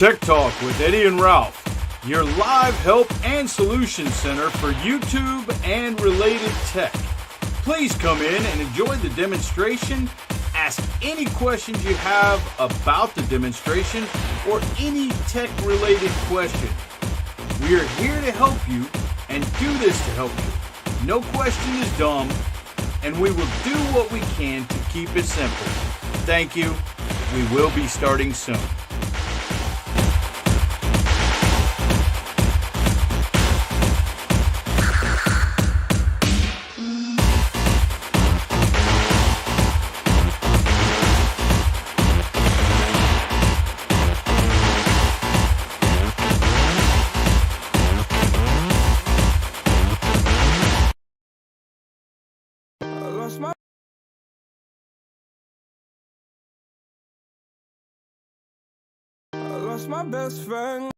Tech Talk with Eddie and Ralph, your live help and solution center for YouTube and related tech. Please come in and enjoy the demonstration. Ask any questions you have about the demonstration or any tech-related question. We are here to help you and do this to help you. No question is dumb, and we will do what we can to keep it simple. Thank you. We will be starting soon. My best friend.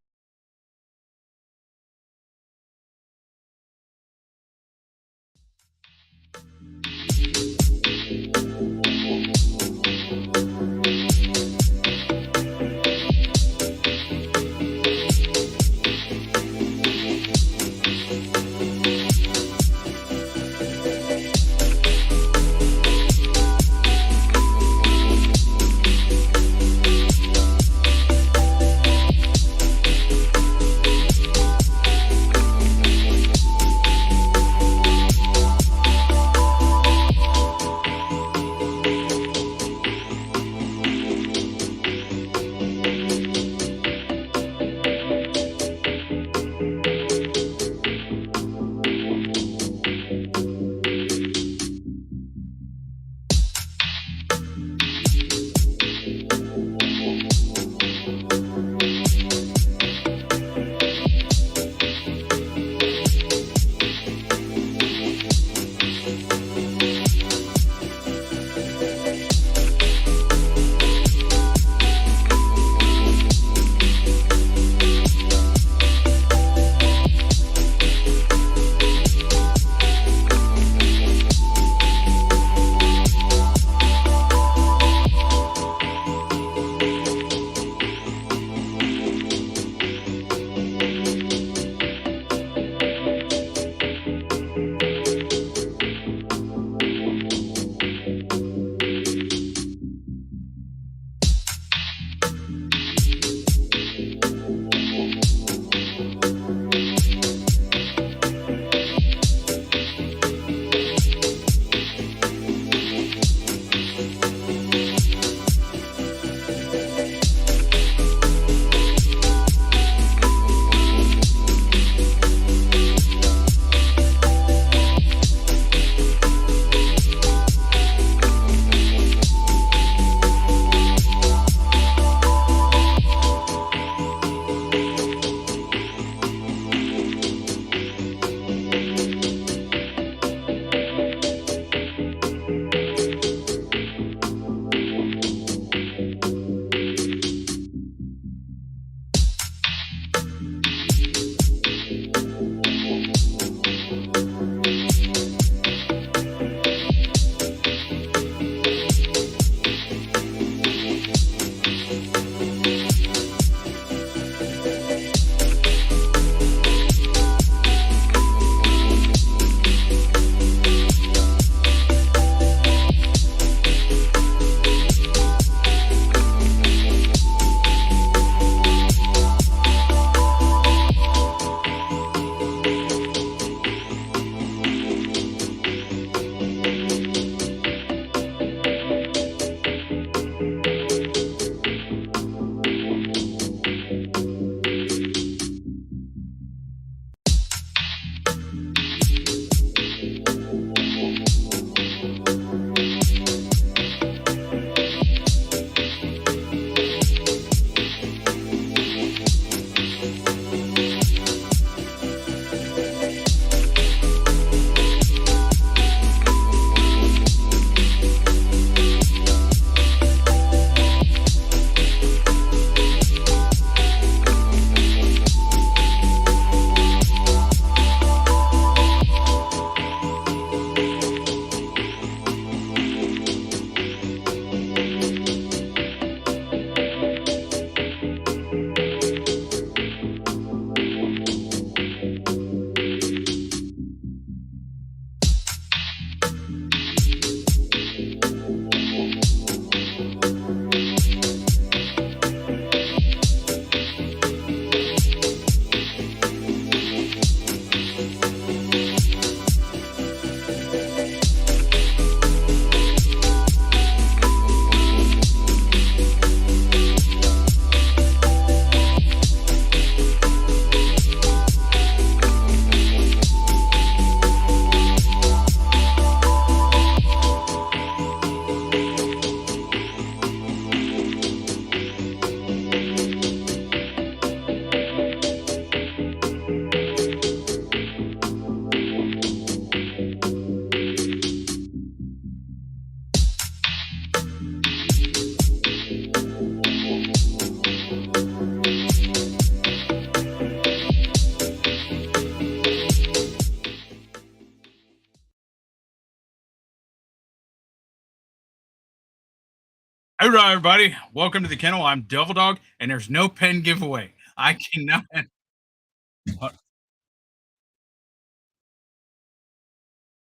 All right, everybody. Welcome to the kennel. I'm Devil Dog, and there's no pen giveaway. I cannot.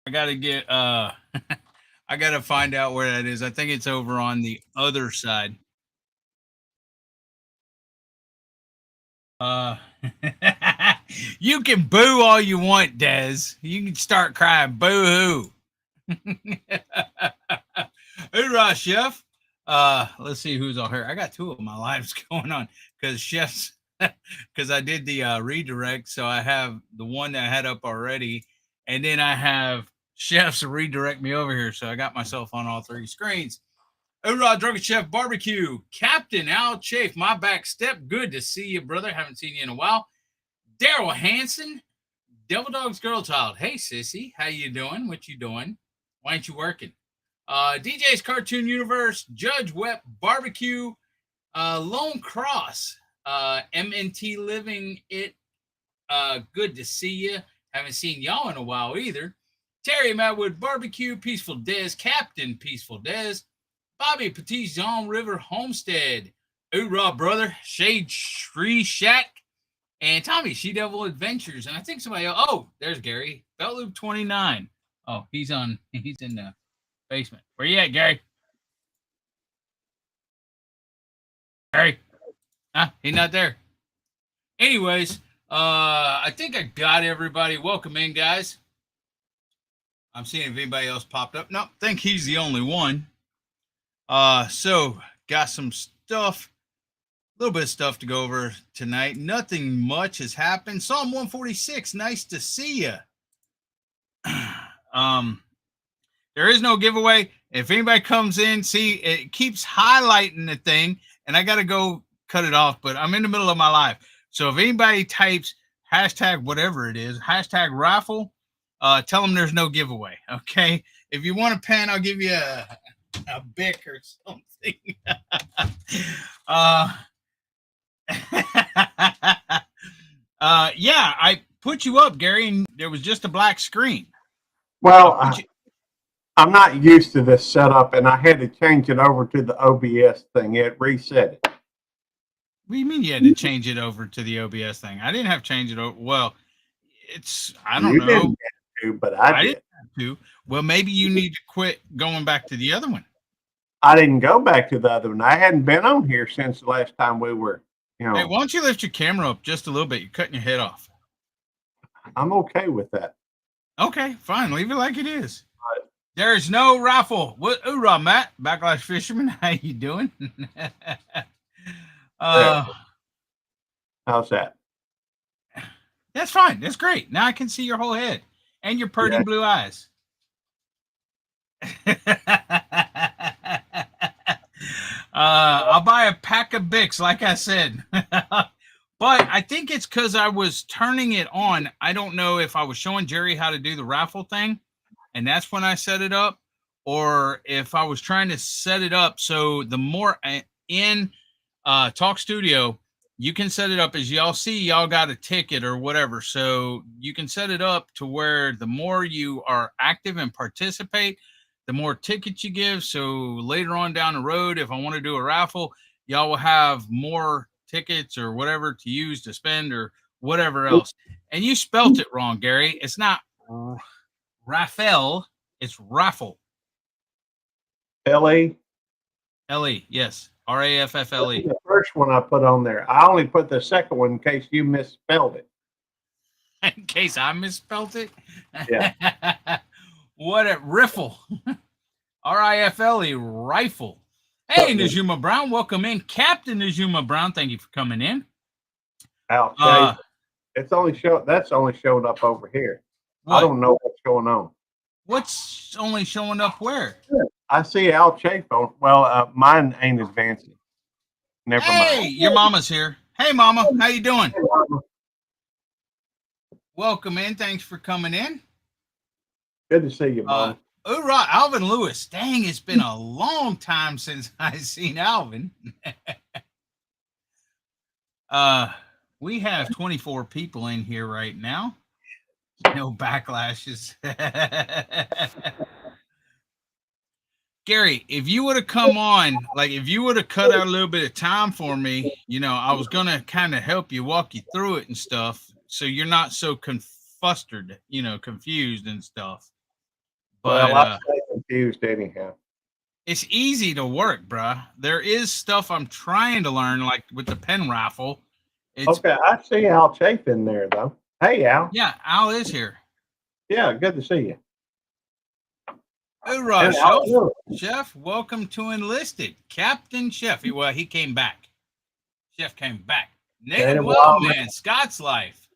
I gotta get I gotta find out where that is. I think it's over on the other side. Uh you can boo all you want, Dez. You can start crying boo hoo. Hoorah, Chef. Let's see who's on here. I got two of my lives going on because Chef's because I did the redirect. So I have the one that I had up already, and then I have Chef's redirect me over here. So I got myself on all three screens. Hoorah, Drunken Chef Barbecue. Captain Al Chafe, my back step. Good to see you, brother. Haven't seen you in a while. Daryl Hanson, Devil Dog's girl child. Hey, sissy. How you doing? What you doing? Why ain't you working? DJ's Cartoon Universe, Judge Wet Barbecue, Lone Cross, MNT Living It. Good to see you. Haven't seen y'all in a while either. Terry Matwood Barbecue, Peaceful Dez, Captain Peaceful Dez, Bobby Petit Jean River Homestead, Hoorah Brother, Shade Tree Shack, and Tommy She Devil Adventures. And I think somebody else. Oh, there's Gary. Belt Loop 29. Oh, he's in the basement. Where you at, Gary? Gary? Huh? He's not there. Anyways, I think I got everybody. Welcome in, guys. I'm seeing if anybody else popped up. No, I think he's the only one. So got some stuff, a little bit of stuff to go over tonight. Nothing much has happened. Psalm 146. Nice to see you. There is no giveaway. If anybody comes in, see, it keeps highlighting the thing, and I got to go cut it off, but I'm in the middle of my life. So if anybody types hashtag whatever it is, hashtag raffle, tell them there's no giveaway, okay? If you want a pen, I'll give you a Bic or something. Yeah, I put you up, Gary, and there was just a black screen. Well, I'm not used to this setup, and I had to change it over to the OBS thing. It reset it. What do you mean you had to change it over to the OBS thing? I didn't have to change it over. Well, I don't know. Didn't have to, but I did. Didn't have to. Well, maybe you need to quit going back to the other one. I didn't go back to the other one. I hadn't been on here since the last time we were, Hey, why don't you lift your camera up just a little bit? You're cutting your head off. I'm okay with that. Okay, fine. Leave it like it is. There's no raffle. What? Hoorah, Matt. Backlash Fisherman. How you doing? How's that? That's fine. That's great. Now I can see your whole head and your pretty blue eyes. I'll buy a pack of Bics, like I said. But I think it's because I was turning it on. I don't know if I was showing Jerry how to do the raffle thing, and that's when I set it up, or if I was trying to set it up so the more in Talk Studio, you can set it up as y'all see, y'all got a ticket or whatever. So you can set it up to where the more you are active and participate, the more tickets you give. So later on down the road, if I want to do a raffle, y'all will have more tickets or whatever to use to spend or whatever else. And you spelt it wrong, Gary. It's not Raphael, it's raffle. L-E? L-E, yes. R-A-F-F-L-E. The first one I put on there. I only put the second one in case you misspelled it. In case I misspelled it? Yeah. What a riffle. R-I-F-L-E, rifle. Hey, Najuma Brown, welcome in. Captain Najuma Brown, thank you for coming in. Ouch. That's only showing up over here. What? I don't know what's going on. What's only showing up where? I see Al Chafe on. Well, mine ain't advancing. Never mind. Hey, your mama's here. Hey, Mama, how you doing? Hey, Mama. Welcome in. Thanks for coming in. Good to see you, Mom. Hoorah, Alvin Lewis. Dang, it's been a long time since I've seen Alvin. We have 24 people in here right now. No backlashes. Gary, if you would have come on, like if you would have cut out a little bit of time for me, I was gonna kind of help you walk you through it and stuff, so you're not so confused and stuff. But Well, I stay confused anyhow. it's easy to work, bruh. There is stuff I'm trying to learn, like with the pen raffle. Okay, I see Al Chafe in there though. Hey, Al. Yeah, Al is here. Yeah, good to see you. Hoorah, Al, Chef, welcome to Enlisted. Captain Chef. Well, he came back. Chef came back. Native Wild Man, Scott's Life.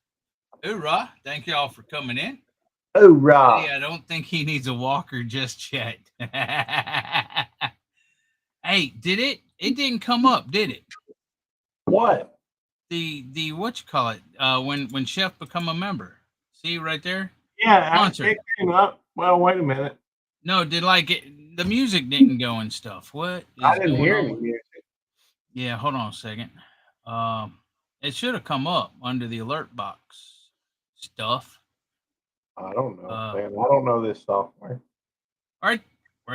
Hoorah. Thank you all for coming in. Hoorah. Hey, I don't think he needs a walker just yet. Hey, did it? It didn't come up, did it? What? The what you call it? When Chef become a member. See right there? Yeah, it came up. Well, wait a minute. No, the music didn't go and stuff. What is I didn't hear going any on? music. Yeah, hold on a second. It should have come up under the alert box stuff. I don't know, man. I don't know this software. Right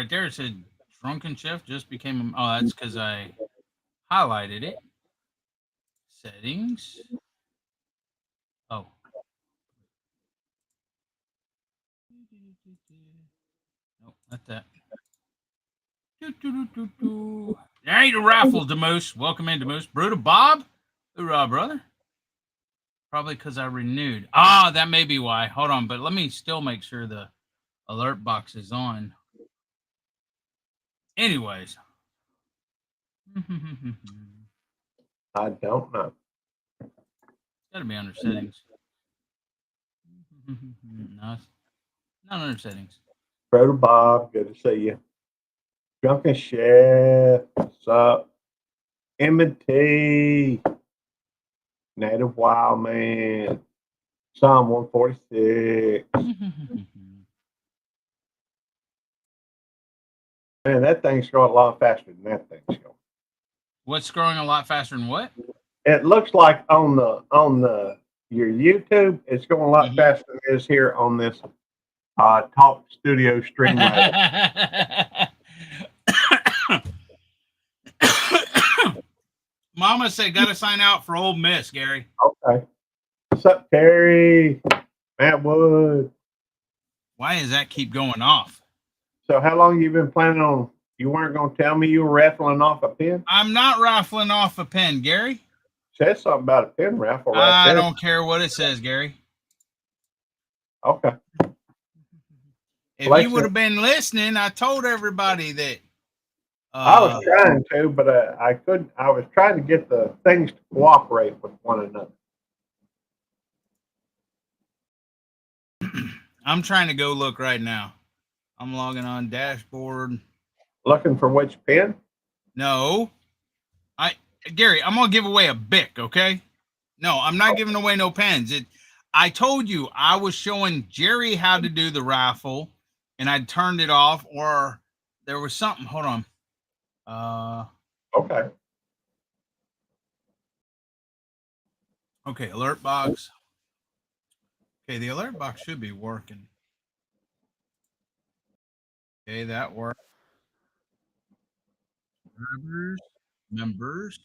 there it said Drunken Chef just became. Oh, that's because I highlighted it. Settings. Oh. Nope, not that. There ain't a raffle, Demoose. Welcome in, Demoose. Brutal Bob. Hoorah, brother. Probably because I renewed. Ah, that may be why. Hold on, but let me still make sure the alert box is on. Anyways. I don't know. Gotta be under settings. No, it's not under settings. Brother Bob, good to see you. Drunken Chef, what's up? M&T, Native Wild Man, Psalm 146. Man, that thing's going a lot faster than that thing's going. What's growing a lot faster than what? It looks like on your YouTube, it's going a lot faster than it is here on this Talk Studio stream. Mama said, "Got to sign out for Ole Miss, Gary." Okay. What's up, Terry? Matt Wood. Why does that keep going off? So, how long you been planning on? You weren't going to tell me you were raffling off a pen? I'm not raffling off a pen, Gary. Says something about a pen raffle right I there. don't care what it says, Gary. Okay. If you would have been listening, I told everybody that. I was trying to, but I couldn't. I was trying to get the things to cooperate with one another. I'm trying to go look right now. I'm logging on dashboard. Looking for which pen? No. Gary, I'm gonna give away a Bic, okay? No, I'm not giving away no pens. I told you I was showing Jerry how to do the raffle, and I turned it off, or there was something. Hold on. Okay. Okay, alert box. Okay, the alert box should be working. Okay, that worked. Members.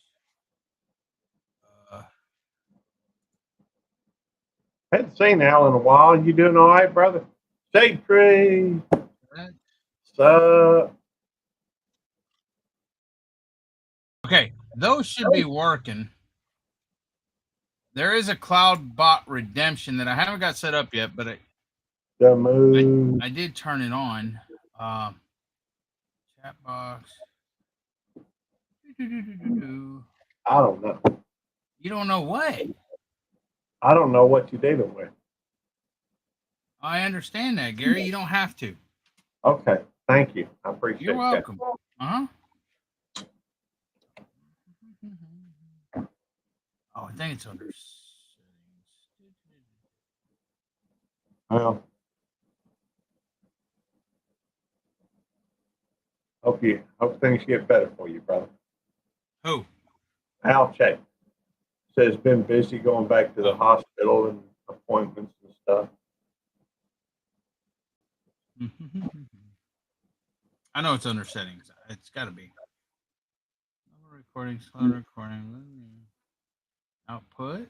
I hadn't seen Al in a while. You doing all right, brother? Shade Tree. What's up? Okay, those should be working. There is a Cloud Bot Redemption that I haven't got set up yet, but I did turn it on. Chat box. I don't know. You don't know what? I don't know what you're dealing with. I understand that, Gary. You don't have to. Okay. Thank you. I appreciate it. You're welcome. Uh-huh. Oh, I think it's under settings. Well, hope things get better for you, brother. Who? Al Chase says been busy going back to the hospital and appointments and stuff. I know it's under settings. It's got to be. Recording, slow recording. Output.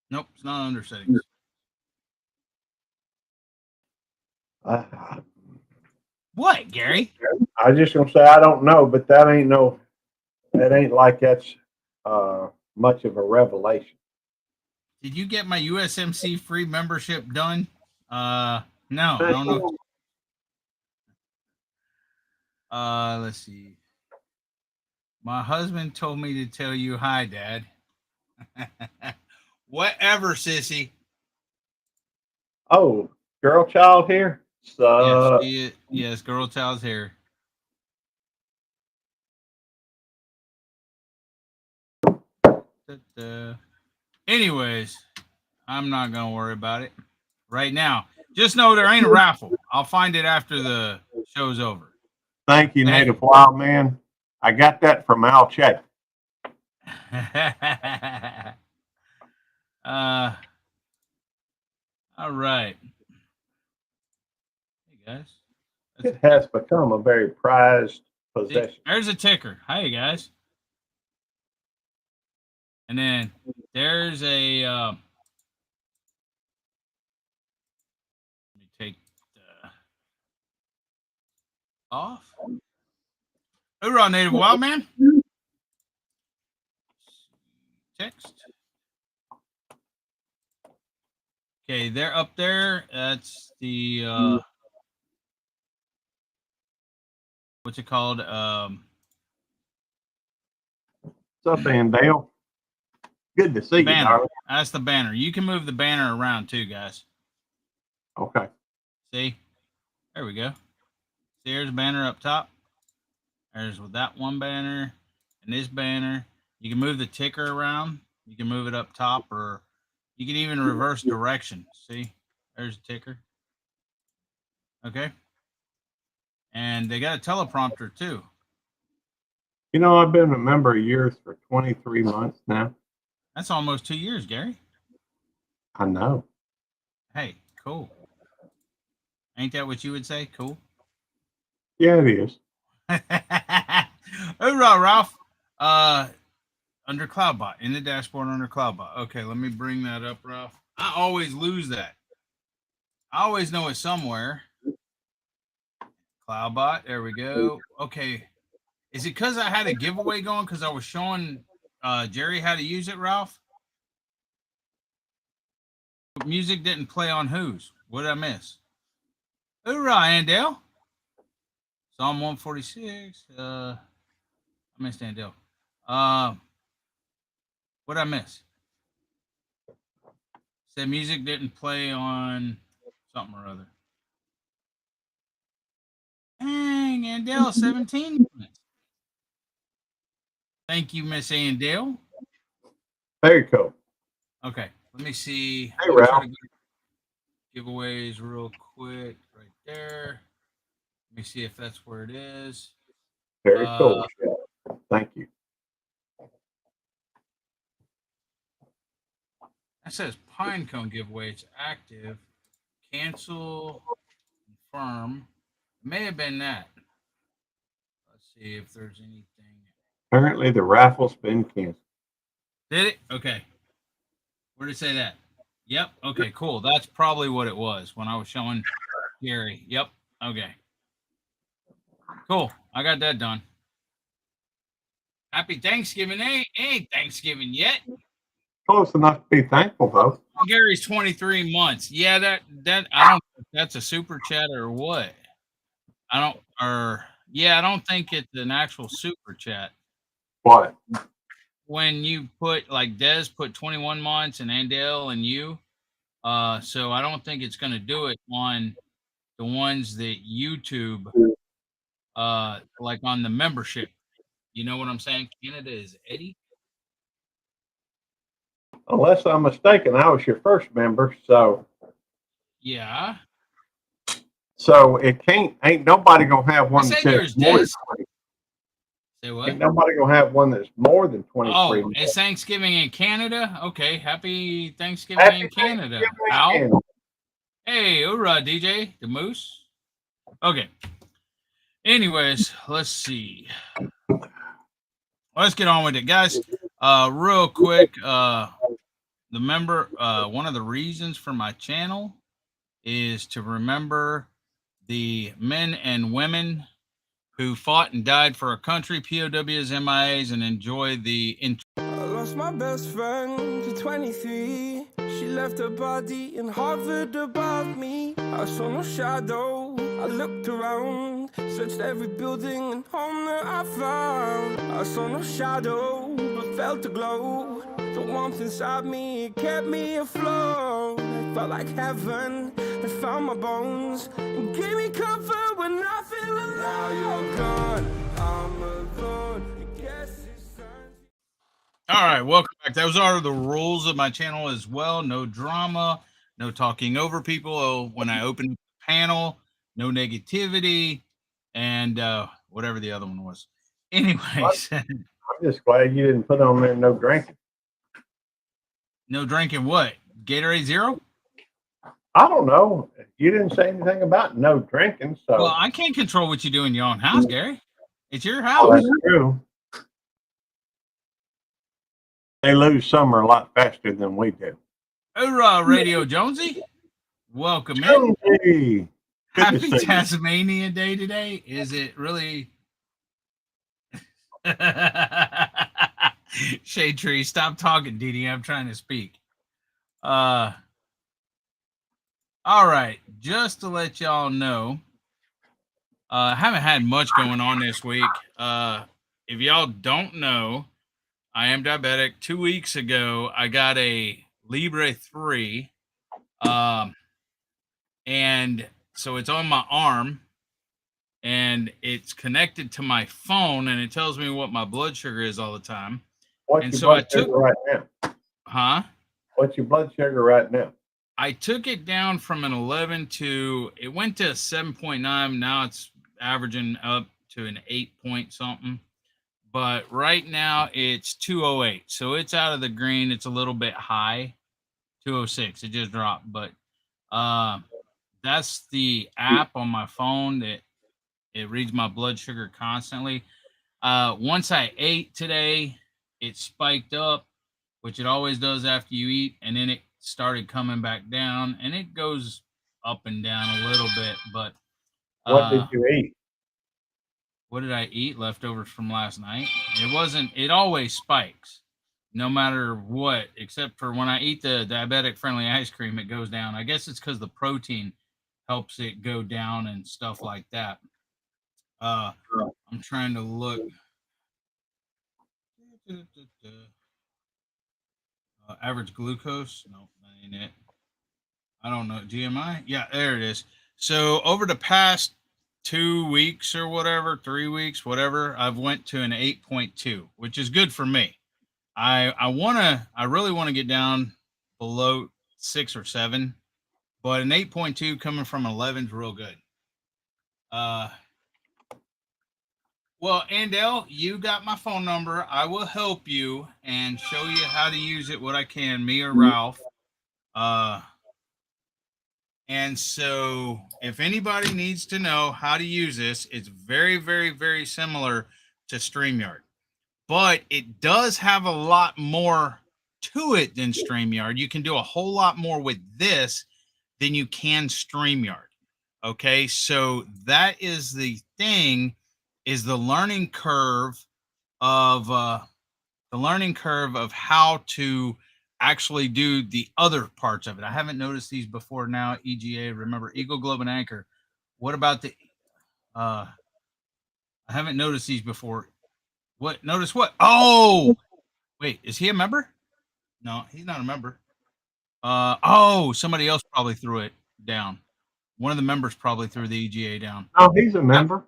Nope, it's not under settings. What, Gary? I just gonna say I don't know, but that ain't like that's much of a revelation. Did you get my USMC free membership done? No, I don't know. Let's see. My husband told me to tell you hi, Dad. Whatever, sissy. Oh, girl child here? So Yes, girl child's here. Anyways, I'm not gonna worry about it right now. Just know there ain't a raffle. I'll find it after the show's over. Thank you, Native Wild Man. I got that from Al Check. All right. Hey guys. It has become a very prized possession. See, there's a ticker. Hi guys. And then there's a let me take the off. Hoorah, Native Wild Man. Text. Okay, they're up there. That's the what's it called? What's up, Dale? Good to see you, darling. That's the banner. You can move the banner around too, guys. Okay. See? There we go. See, there's a banner up top. There's that one banner and this banner. You can move the ticker around. You can move it up top, or you can even reverse direction. See? There's a ticker. Okay. And they got a teleprompter too. You know, I've been a member of yours for 23 months now. That's almost 2 years, Gary. I know. Hey, cool. Ain't that what you would say? Cool. Yeah, it is. Hoorah, Ralph. Under CloudBot, in the dashboard under CloudBot. Okay, let me bring that up, Ralph. I always lose that. I always know it's somewhere. CloudBot, there we go. Okay. Is it because I had a giveaway going because I was showing Jerry how to use it, Ralph? Music didn't play on whose? What did I miss? Hoorah, Andale. Psalm 146. I missed Andale. What did I miss? Said music didn't play on something or other. Dang, Andale, 17 minutes. Thank you, Miss Andale. Very cool. Okay, let me see. Hey, Ralph. Giveaways real quick right there. Let me see if that's where it is. Very cool. Thank you. That says Pinecone giveaway. It's active. Cancel. Confirm. It may have been that. Let's see if there's anything. Apparently, the raffle's been canceled. Did it? Okay. Where did it say that? Yep. Okay, cool. That's probably what it was when I was showing Gary. Yep. Okay. Cool. I got that done. Happy Thanksgiving. Ain't Thanksgiving yet. Close enough to be thankful, though. Gary's 23 months. Yeah, that I don't know if that's a super chat or what. I don't think it's an actual super chat. What? When you put like Des put 21 months and Andale and you, so I don't think it's gonna do it on the ones that YouTube like on the membership. You know what I'm saying? Canada is Eddie. Unless I'm mistaken, I was your first member, so yeah. So it ain't nobody gonna have one that says more than 20. Say what? Ain't nobody gonna have one that's more than 23. Oh, it's Thanksgiving in Canada? Okay, happy Thanksgiving in Canada. Al? Hey, hoorah, DJ, the moose. Okay. Anyways, let's see. Let's get on with it, guys. Real quick, one of the reasons for my channel is to remember the men and women who fought and died for our country, POWs, MIAs, and enjoy the I lost my best friend to 23. She left her body and hovered above me. I saw no shadow. I looked around, searched every building and home that I found. I saw no shadow, but felt a glow. The warmth inside me, it kept me afloat. It felt like heaven had found my bones and gave me comfort when I feel alone. Now you're gone, I'm alone. I guess it's time. All right, welcome back. Those are the rules of my channel as well. No drama, no talking over people. When I open the panel, no negativity, and whatever the other one was. Anyways, I'm just glad you didn't put on there no drinking. no drinking what? Gatorade Zero? I don't know. You didn't say anything about no drinking, so Well, I can't control what you do in your own house, Gary. It's your oh, house. that's true. They lose summer a lot faster than we do. Hoorah, Radio Jonesy. Welcome in. Jonesy, good to Happy see you. Tasmania Day today. Is it really? Shade Tree, stop talking, Dee Dee. I'm trying to speak. All right. Just to let y'all know, I haven't had much going on this week. If y'all don't know, I am diabetic. 2 weeks ago, I got a Libre 3. And so it's on my arm and it's connected to my phone and it tells me what my blood sugar is all the time. What's And your so I blood sugar took, right now? huh? What's your blood sugar right now? I took it down from an 11 to, it went to 7.9. Now it's averaging up to an 8 point something. But right now it's 208. So it's out of the green. It's a little bit high. 206. It just dropped. But that's the app on my phone that it reads my blood sugar constantly. Once I ate today, it spiked up, which it always does after you eat, and then it started coming back down, and it goes up and down a little bit. But What did you eat? what did I eat? Leftovers from last night. It wasn't. It always spikes, no matter what, except for when I eat the diabetic friendly ice cream, it goes down. I guess it's because the protein helps it go down and stuff like that. I'm trying to look. Average glucose. Nope, that ain't it. I don't know. GMI? Yeah, there it is. So over the past 2 weeks or whatever, 3 weeks, whatever, I've went to an 8.2, which is good for me. I really want to get down below 6 or 7, but an 8.2 coming from 11 is real good. Well, Andel, you got my phone number. I will help you and show you how to use it, what I can, me or Ralph. And so if anybody needs to know how to use this, it's very, very, very similar to StreamYard. But it does have a lot more to it than StreamYard. You can do a whole lot more with this than you can StreamYard. Okay, so that is the thing, is the learning curve of how to actually do the other parts of it. I haven't noticed these before now. EGA, remember Eagle, Globe, and Anchor. What about the I haven't noticed these before. What? Notice what? Oh, wait, is he a member? No, he's not a member. Oh, somebody else probably threw it down. One of the members probably threw the EGA down. Oh, he's a member.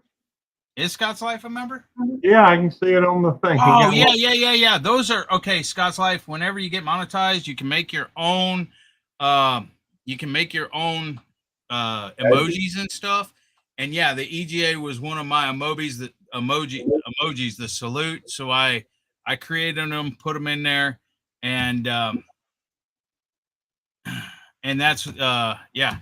Is Scott's Life a member? Yeah, I can see it on the thing. Oh, yeah. Those are okay. Scott's Life. Whenever you get monetized, you can make your own. Emojis and stuff. And yeah, the EGA was one of my emojis. Emojis, the salute. So I created them, put them in there, and that's yeah.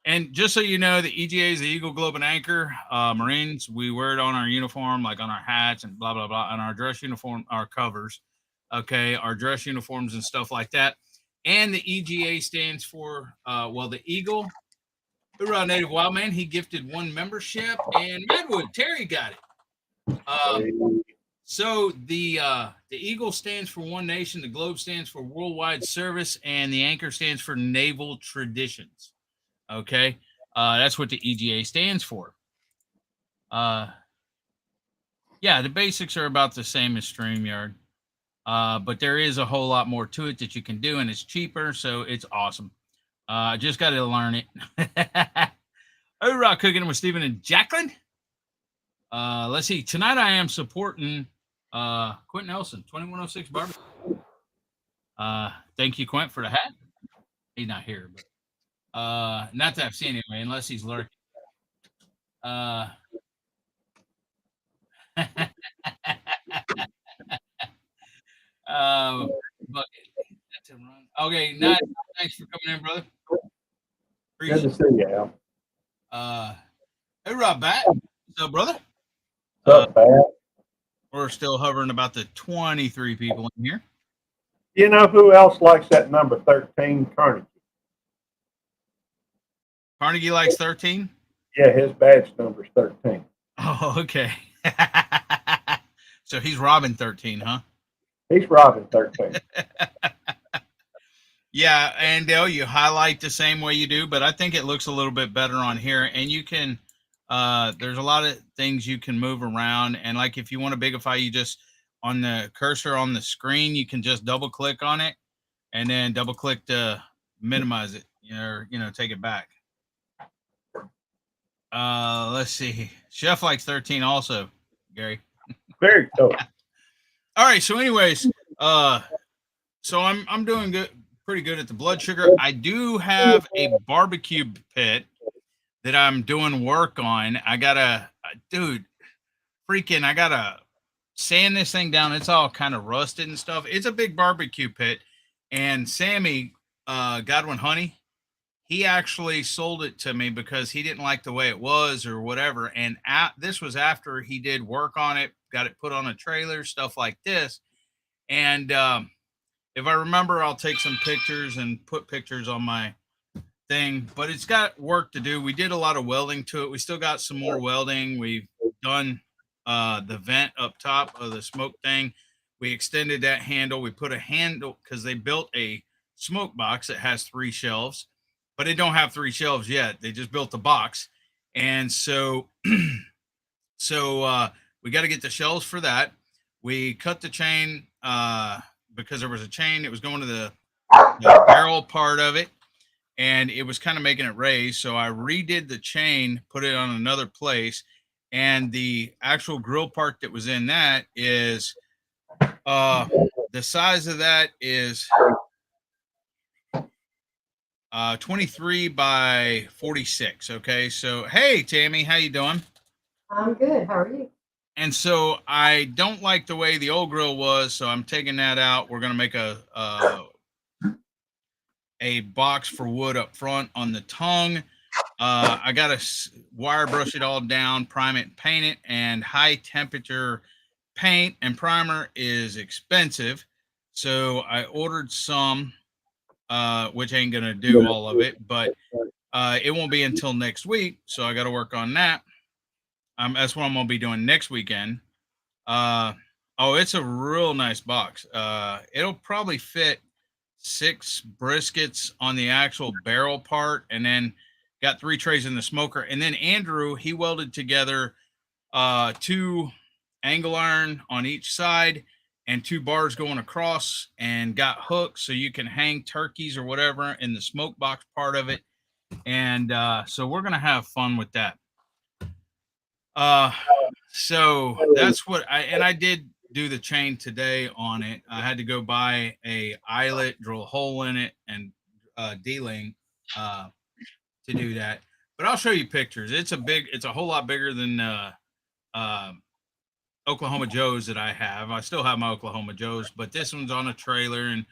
And just so you know, the EGA is the Eagle, Globe, and Anchor. Marines, we wear it on our uniform, like on our hats and blah, blah, blah, on our dress uniform, our covers, okay, our dress uniforms and stuff like that. And the EGA stands for, the Eagle, Hoorah Native Wildman, he gifted 1 membership, and Madwood, Terry got it. So the Eagle stands for One Nation, the Globe stands for Worldwide Service, and the Anchor stands for Naval Traditions. Okay, that's what the EGA stands for. Yeah, the basics are about the same as StreamYard, but there is a whole lot more to it that you can do, and it's cheaper, so it's awesome. Just got to learn it. Hoorah, cooking with Stephen and Jacqueline. Let's see. Tonight I am supporting Quentin Nelson, 2106 Barbecue. Thank you, Quint, for the hat. He's not here, but not that I've seen him, unless he's lurking. But okay, nice. Thanks for coming in, brother. Good to see you, Al. Hey, Rob, Bat. What's up, brother? What's up, Bat? We're still hovering about the 23 people in here. You know who else likes that number 13? Carnegie. Carnegie likes 13? Yeah, his badge number is 13. Oh, okay. So he's robbing 13, huh? He's robbing 13. Yeah, and Dale, you highlight the same way you do, but I think it looks a little bit better on here. And you can, there's a lot of things you can move around. And like if you want to bigify, you just, on the cursor on the screen, you can just double click on it and then double click to minimize it, or, take it back. Let's see. Chef likes 13 also, Gary. Very cool. All right. So anyways, so I'm doing good, pretty good at the blood sugar. I do have a barbecue pit that I'm doing work on. I gotta sand this thing down. It's all kind of rusted and stuff. It's a big barbecue pit. And Sammy, Godwin Honey, he actually sold it to me because he didn't like the way it was or whatever. And this was after he did work on it, got it put on a trailer, stuff like this. And if I remember, I'll take some pictures and put pictures on my thing, but it's got work to do. We did a lot of welding to it. We still got some more welding. We've done the vent up top of the smoke thing. We extended that handle. We put a handle because they built a smoke box that has 3 shelves, but it don't have 3 shelves yet. They just built the box. And so, we got to get the shelves for that. We cut the chain, because there was a chain that was going to the barrel part of it, and it was kind of making it raise. So I redid the chain, put it on another place, and the actual grill part that was in that is the size of that is 23 by 46. Okay, so hey Tammy, how you doing? I'm good. How are you? And so I don't like the way the old grill was, so I'm taking that out. We're going to make a box for wood up front on the tongue. I got to wire brush it all down, prime it, paint it, and high temperature paint and primer is expensive. So I ordered some, which ain't going to do all of it, but it won't be until next week. So I got to work on that. That's what I'm going to be doing next weekend. It's a real nice box. It'll probably fit 6 briskets on the actual barrel part, and then got 3 trays in the smoker. And then Andrew, he welded together 2 angle iron on each side and 2 bars going across, and got hooks so you can hang turkeys or whatever in the smoke box part of it. And so we're going to have fun with that. So that's what I did do the chain today on it. I had to go buy a eyelet, drill a hole in it, and D-ling to do that. But I'll show you pictures. It's a whole lot bigger than Oklahoma Joe's that I have. I still have my Oklahoma Joe's, but this one's on a trailer, and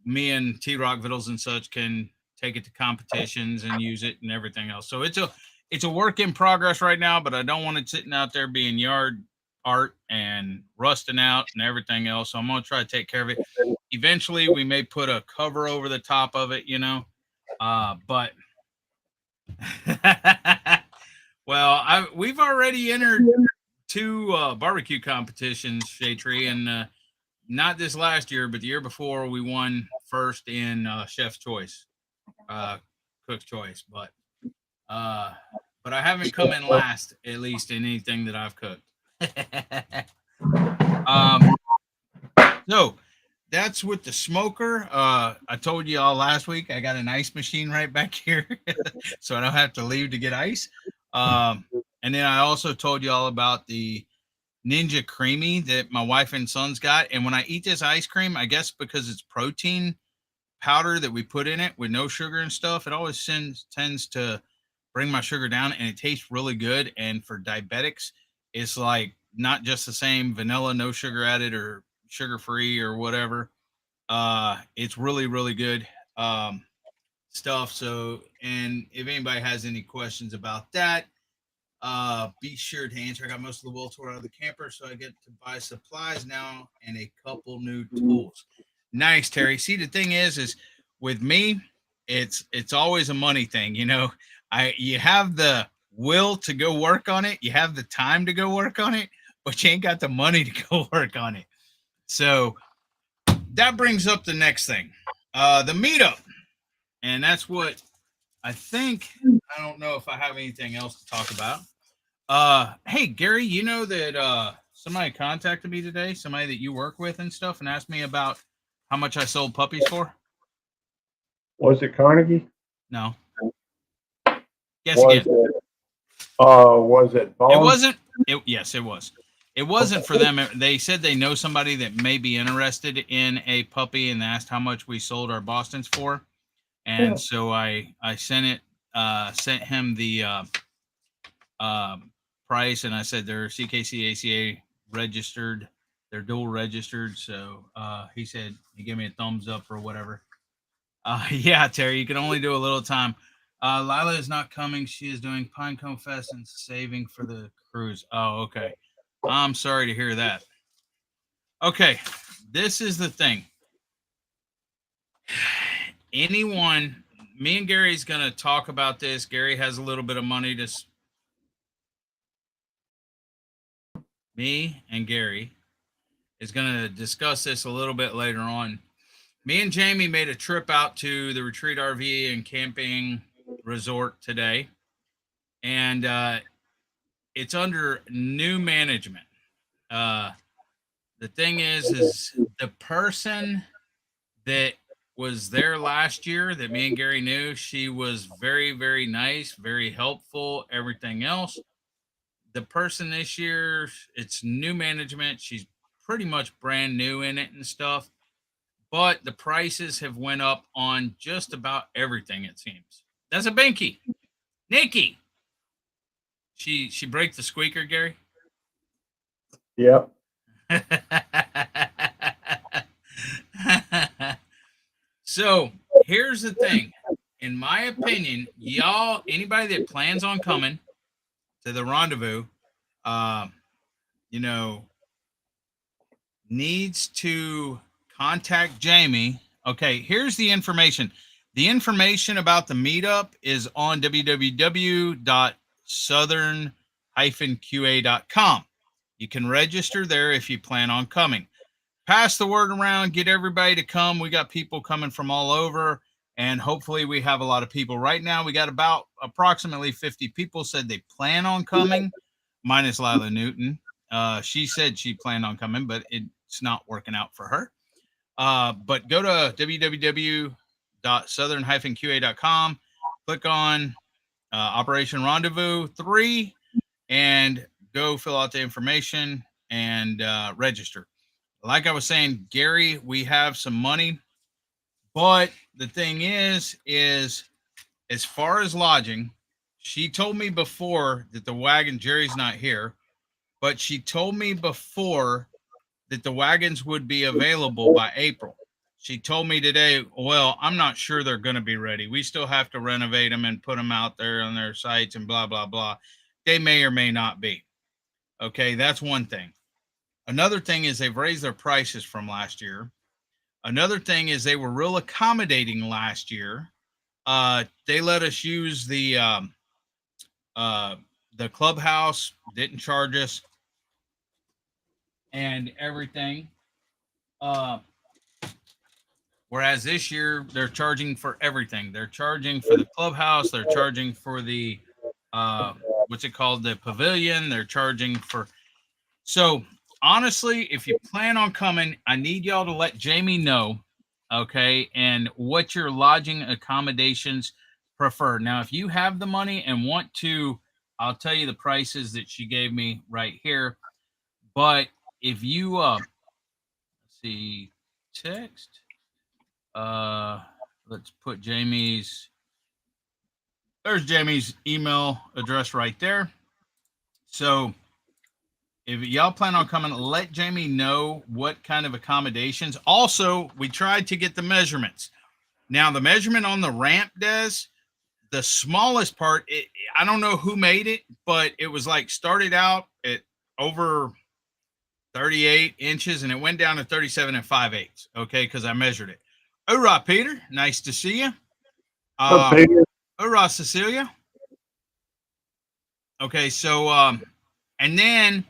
me and T-Rock Vittles and such can take it to competitions and use it and everything else. So it's a work in progress right now, but I don't want it sitting out there being yard art and rusting out and everything else. So I'm going to try to take care of it. Eventually we may put a cover over the top of it, but well, we've already entered 2 barbecue competitions, Shade Tree, and not this last year, but the year before we won first in Chef's Choice, Cook's Choice, but I haven't come in last, at least in anything that I've cooked. So that's with the smoker. I told you all last week I got an ice machine right back here, so I don't have to leave to get ice. And then I also told you all about the Ninja Creamy that my wife and sons got. And when I eat this ice cream, I guess because it's protein powder that we put in it with no sugar and stuff, it always tends to bring my sugar down, and it tastes really good. And for diabetics, it's like not just the same vanilla, no sugar added or sugar free or whatever. It's really, really good stuff. So, and if anybody has any questions about that, be sure to answer. I got most of the wool tore out of the camper, so I get to buy supplies now and a couple new tools. Nice, Terry. See, the thing is with me, it's always a money thing. You have the will to go work on it, you have the time to go work on it, but you ain't got the money to go work on it. So that brings up the next thing, the meetup, and that's what I think. I don't know if I have anything else to talk about. Hey, Gary, you know that somebody contacted me today, somebody that you work with and stuff, and asked me about how much I sold puppies for? Was it Carnegie? No. Guess Was again. Was it Vaughn? It wasn't. Yes, it was. It wasn't for them. They said they know somebody that may be interested in a puppy and asked how much we sold our Bostons for. And so I sent him the price, and I said they're CKC ACA registered, they're dual registered. So he said he gave me a thumbs up or whatever. Yeah, Terry, you can only do a little time. Lila is not coming. She is doing Pinecone Fest and saving for the cruise. Oh, okay. I'm sorry to hear that. Okay, this is the thing. Anyone, me and Gary's going to talk about this. Gary has a little bit of money to. Me and Gary is going to discuss this a little bit later on. Me and Jamie made a trip out to the Retreat RV and Camping Resort today, and it's under new management. The thing is the person that was there last year that me and Gary knew, she was very, very nice, very helpful, everything else. The person this year, it's new management. She's pretty much brand new in it and stuff, but the prices have went up on just about everything, it seems. That's a binky. Nikki. She break the squeaker, Gary? Yep. So here's the thing. In my opinion, y'all, anybody that plans on coming to the Rendezvous, needs to contact Jamie. Okay, here's the information. The information about the meetup is on www.southern-qa.com. You can register there if you plan on coming. Pass the word around, get everybody to come. We got people coming from all over, and hopefully we have a lot of people. Right now, we got about approximately 50 people said they plan on coming, minus Lila Newton. She said she planned on coming, but it's not working out for her. But go to www.southern-qa.com, click on Operation Rendezvous 3, and go fill out the information and register. Like I was saying, Gary, we have some money, but the thing is as far as lodging, she told me before that the wagon, Jerry's not here, but she told me before that the wagons would be available by April. she told me today, well, I'm not sure they're going to be ready. We still have to renovate them and put them out there on their sites and blah, blah, blah. They may or may not be. Okay, that's one thing. Another thing is they've raised their prices from last year. Another thing is they were real accommodating last year. They let us use the clubhouse, didn't charge us, and everything. Whereas this year they're charging for everything. They're charging for the clubhouse. They're charging for the what's it called, the pavilion. They're charging for. So honestly, if you plan on coming, I need y'all to let Jamie know, okay, and what your lodging accommodations prefer. Now, if you have the money and want to, I'll tell you the prices that she gave me right here. But if you let's see, text, let's put Jamie's. There's Jamie's email address right there. So if y'all plan on coming, let Jamie know what kind of accommodations. Also, we tried to get the measurements. Now, the measurement on the ramp, Des, the smallest part, I don't know who made it, but it was like started out at over 38 inches and it went down to 37 and 5/8. Okay, because I measured it. Hoorah, Peter. Nice to see you. Hoorah, Cecilia. Okay, so and then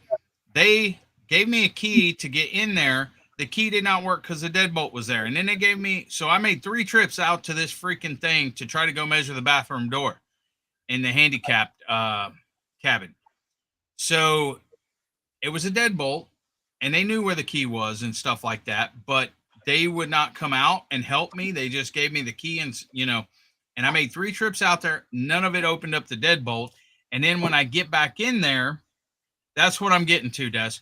they gave me a key to get in there. The key did not work because the deadbolt was there. And then they gave me, so I made 3 trips out to this freaking thing to try to go measure the bathroom door in the handicapped cabin. So it was a deadbolt and they knew where the key was and stuff like that, but they would not come out and help me. They just gave me the key and, and I made 3 trips out there. None of it opened up the deadbolt. And then when I get back in there, that's what I'm getting to, Des.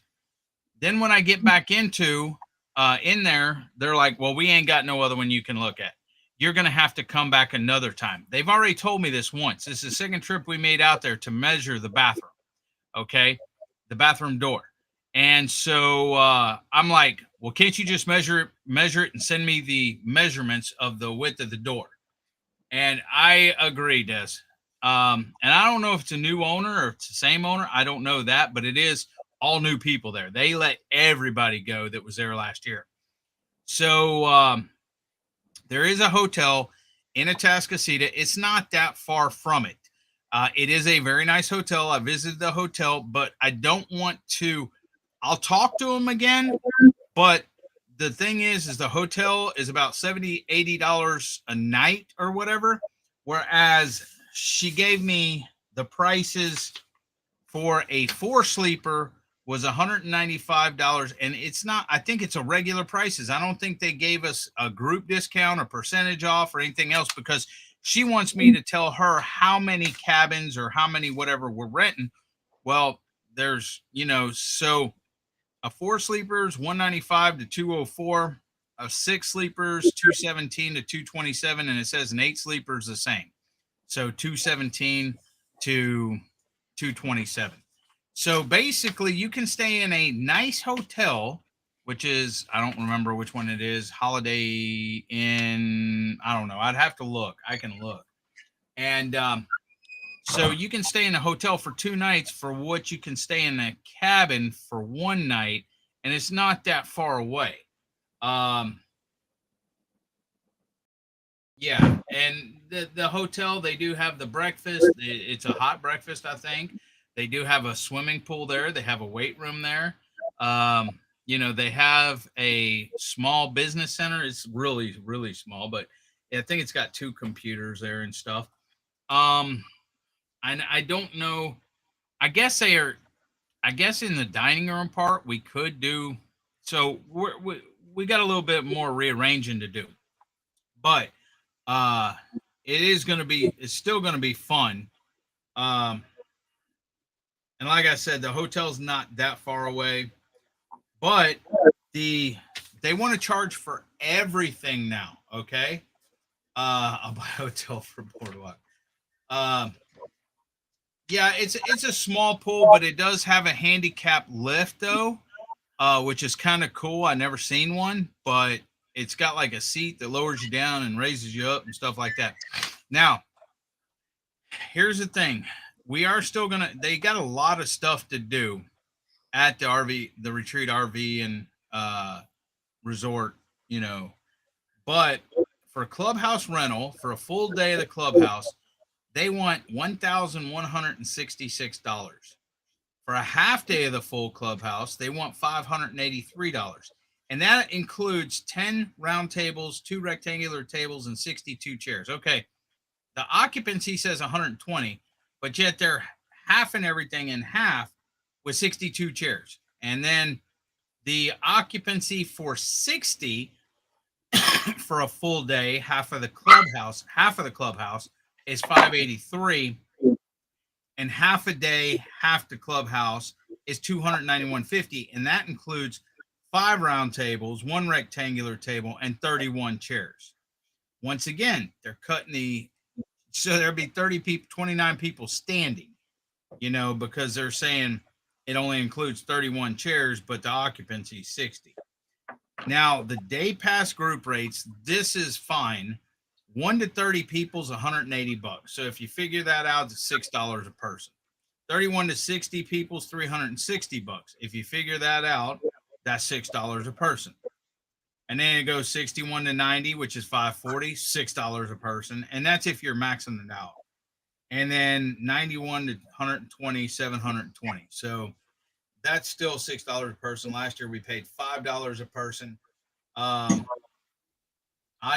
Then when I get back into in there, they're like, well, we ain't got no other one you can look at. You're going to have to come back another time. They've already told me this once. This is the second trip we made out there to measure the bathroom, okay, the bathroom door. And so I'm like, well, can't you just measure it and send me the measurements of the width of the door? And I agree, Des. And I don't know if it's a new owner or if it's the same owner. I don't know that, but it is all new people there. They let everybody go that was there last year. So there is a hotel in Atascocita. It's not that far from it. It is a very nice hotel. I visited the hotel, but I don't want to. I'll talk to them again, but the thing is the hotel is about $70, $80 a night or whatever, whereas she gave me the prices for a 4-sleeper was $195, and it's not, I think it's a regular prices. I don't think they gave us a group discount or percentage off or anything else, because she wants me to tell her how many cabins or how many whatever we're renting. Well, there's, so a 4-sleepers, $195 to $204, a 6-sleepers, $217 to $227, and it says an 8-sleepers the same. So $217 to $227. So basically you can stay in a nice hotel, which is, I don't remember which one it is, Holiday Inn. I don't know. I'd have to look. I can look. And so you can stay in a hotel for 2 nights for what you can stay in a cabin for 1 night. And it's not that far away. Yeah, and the hotel, they do have the breakfast. It's a hot breakfast, I think. They do have a swimming pool there. They have a weight room there. They have a small business center. It's really, really small, but I think it's got 2 computers there and stuff. And I don't know. I guess in the dining room part, we could do. So we got a little bit more rearranging to do, but it's still going to be fun. And like I said, the hotel's not that far away, but they want to charge for everything now. Okay. I'll buy a hotel for Boardwalk. Yeah, it's a small pool, but it does have a handicap lift though, which is kind of cool. I never seen one, but it's got like a seat that lowers you down and raises you up and stuff like that. Now, here's the thing. We are still they got a lot of stuff to do at the retreat RV and resort, but for clubhouse rental for a full day of the clubhouse, they want $1,166. For a half day of the full clubhouse, they want $583. And that includes 10 round tables, 2 rectangular tables, and 62 chairs. Okay. The occupancy says 120, but yet they're halving everything in half with 62 chairs. And then the occupancy for 60 for a full day, half of the clubhouse is 583, and half a day, half the clubhouse is 291.50, and that includes 5 round tables, 1 rectangular table, and 31 chairs. Once again, they're cutting so there'll be 30 people, 29 people standing, because they're saying it only includes 31 chairs, but the occupancy is 60. Now, the day pass group rates, this is fine. 1 to 30 people is $180. So if you figure that out, it's $6 a person. 31 to 60 people is $360. If you figure that out, that's $6 a person. And then it goes 61 to 90, which is $540, $6 a person. And that's if you're maxing it out. And then 91 to 120, $720. So that's still $6 a person. Last year we paid $5 a person. I'd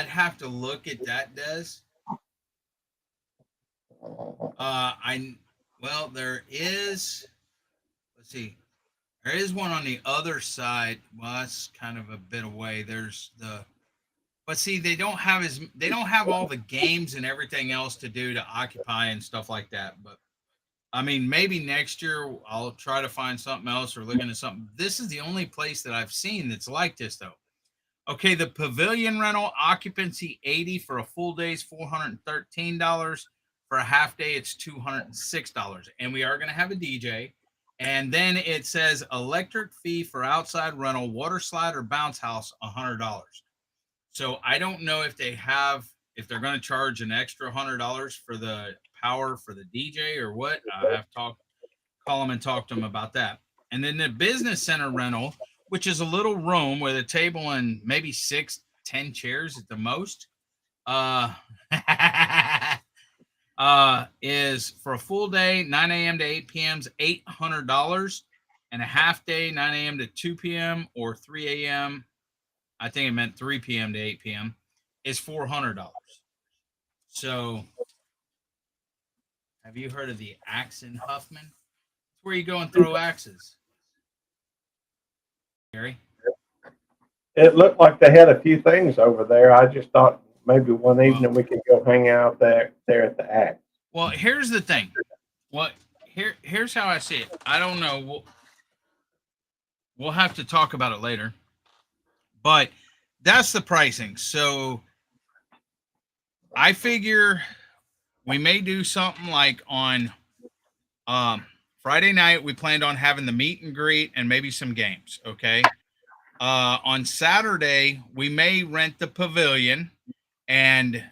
have to look at that, Des. There is, let's see, there is one on the other side. Well, that's kind of a bit away. But see, they don't have all the games and everything else to do to occupy and stuff like that. But I mean, maybe next year I'll try to find something else or look into something. This is the only place that I've seen that's like this, though. Okay, the pavilion rental occupancy 80 for a full day is $413. For a half day, it's $206. And we are going to have a DJ. And then it says electric fee for outside rental, water slide or bounce house, $100. So I don't know if if they're going to charge an extra $100 for the power for the DJ or what. I have to call them and talk to them about that. And then the business center rental, which is a little room with a table and maybe 6-10 chairs at the most, is for a full day, 9 a.m. to 8 p.m. is $800, and a half day, 9 a.m. to 2 p.m. or 3 a.m. I think it meant 3 p.m. to 8 p.m. is $400. So, have you heard of the Axe in Huffman? It's where you go and throw axes. Gary? It looked like they had a few things over there. I just thought maybe one evening we could go hang out there at the Axe. Well, here's the thing. Here's how I see it. I don't know. We'll have to talk about it later. But that's the pricing. So I figure we may do something like on Friday night. We planned on having the meet and greet and maybe some games. Okay. On Saturday, we may rent the pavilion, and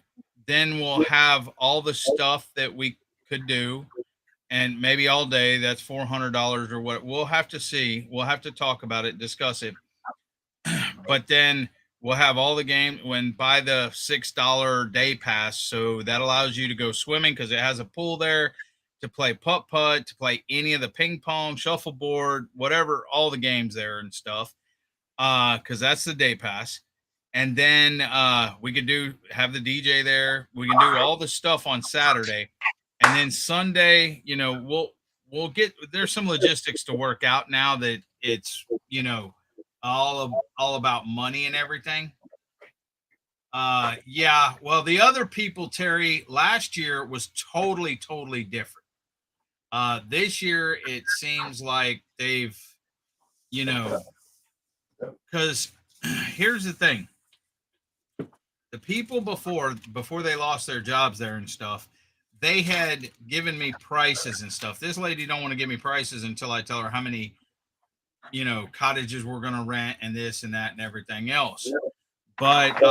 then we'll have all the stuff that we could do, and maybe all day. That's $400 or what. We'll have to see. We'll have to talk about it, discuss it. But then we'll have all the game when buy the $6 day pass. So that allows you to go swimming because it has a pool there, to play putt-putt, to play any of the ping pong, shuffleboard, whatever, all the games there and stuff. Because that's the day pass. And then we could have the DJ there. We can do all the stuff on Saturday. And then Sunday, we'll get, there's some logistics to work out now that it's, all about money and everything. Yeah. Well, the other people, Terry, last year was totally different. This year it seems like they've, because here's the thing. The people before they lost their jobs there and stuff, they had given me prices and stuff. This lady don't want to give me prices until I tell her how many, cottages we're going to rent and this and that and everything else. But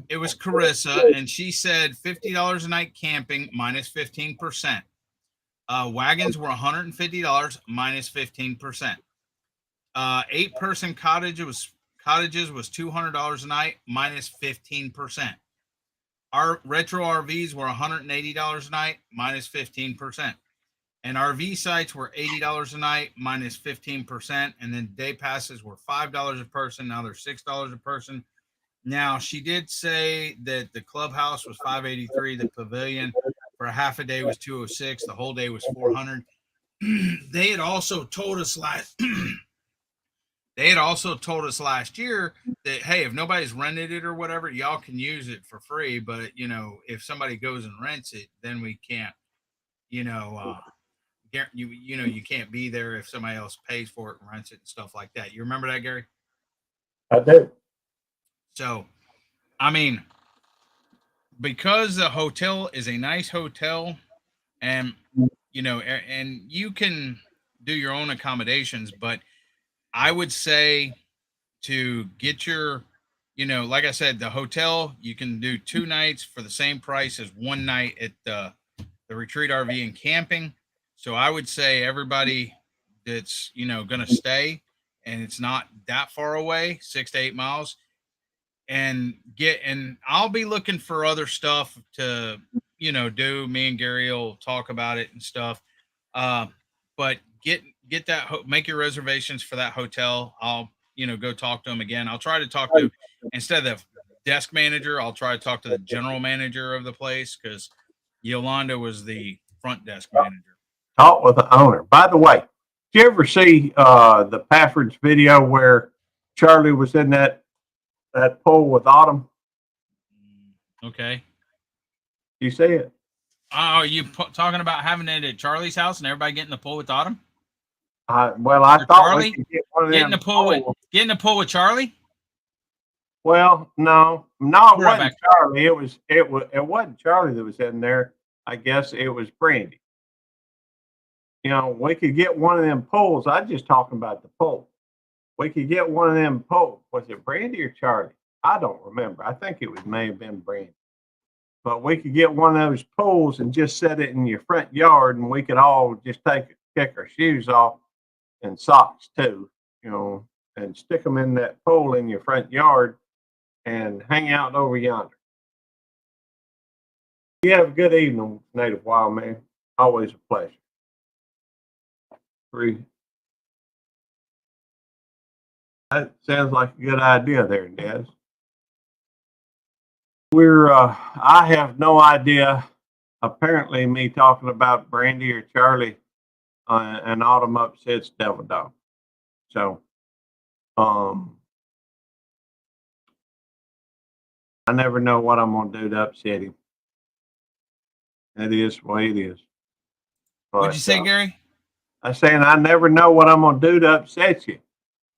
it was Carissa, and she said $50 a night camping minus 15%. Wagons were $150 minus 15%. 8-person cottages was $200 a night minus 15%. Our retro RVs were $180 a night minus 15%. And RV sites were $80 a night minus 15%. And then day passes were $5 a person. Now they're $6 a person. Now she did say that the clubhouse was $583. The pavilion for a half a day was $206. The whole day was $400. They had also told us last year that, hey, if nobody's rented it or whatever, y'all can use it for free. But, you know, if somebody goes and rents it, then we can't, you can't be there if somebody else pays for it and rents it and stuff like that. You remember that, Gary? I do. So, I mean, because the hotel is a nice hotel and, you know, and you can do your own accommodations, but I would say to get your, you know, like I said, the hotel, you can do 2 nights for the same price as 1 night at the retreat RV and camping. So I would say everybody that's, you know, going to stay and it's not that far away, 6 to 8 miles, and I'll be looking for other stuff to, you know, do. Me and Gary will talk about it and stuff. But get that, make your reservations for that hotel. I'll, you know, go talk to them again. I'll try to talk to, instead of the desk manager, I'll try to talk to the general manager of the place, because Yolanda was the front desk manager. Talk with the owner. By the way, did you ever see the Pafford's video where Charlie was in that pool with Autumn? Okay. You see it? Are you talking about having it at Charlie's house and everybody getting the pool with Autumn? Well, I thought Charlie? we could get one of Getting them. the pool with Charlie? Well, no, it wasn't Charlie. It wasn't Charlie that was in there. I guess it was Brandy. You know, we could get one of them pools. I'm just talking about the pool. We could get one of them pools. Was it Brandy or Charlie? I don't remember. I think may have been Brandy. But we could get one of those pools and just set it in your front yard, and we could all just kick our shoes off and socks too, you know, and stick them in that pool in your front yard and hang out over yonder. You have a good evening, Native Wild Man. Always a pleasure. 3. That sounds like a good idea there, Des. I have no idea. Apparently, me talking about Brandy or Charlie and Autumn upsets Devil Dog. So, I never know what I'm going to do to upset him. It is the way it is. What'd you say, Gary? I'm saying I never know what I'm going to do to upset you.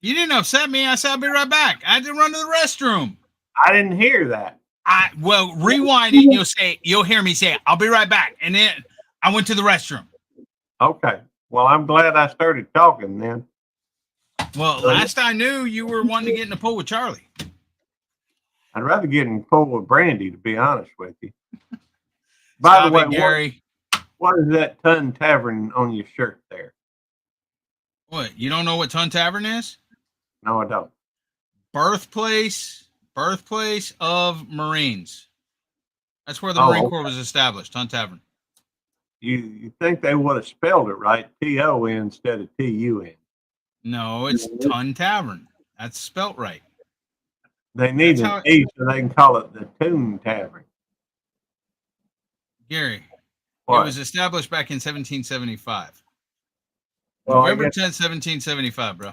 You didn't upset me. I said I'll be right back. I had to run to the restroom. I didn't hear that. Well, rewind it. You'll hear me say, I'll be right back. And then I went to the restroom. Okay. Well, I'm glad I started talking then. Well, last I knew, you were wanting to get in the pool with Charlie. I'd rather get in the pool with Brandy, to be honest with you. By the way, Gary, what is that Ton Tavern on your shirt there? What? You don't know what Ton Tavern is? No, I don't. Birthplace of Marines. That's where the Marine Corps was established, Ton Tavern. You think they would have spelled it right, T-O-N instead of T-U-N. No, it's Ton Tavern. That's spelt right. They need an E so they can call it the Toon Tavern. Gary, It was established back in 1775. Well, November 10th, 1775, bro.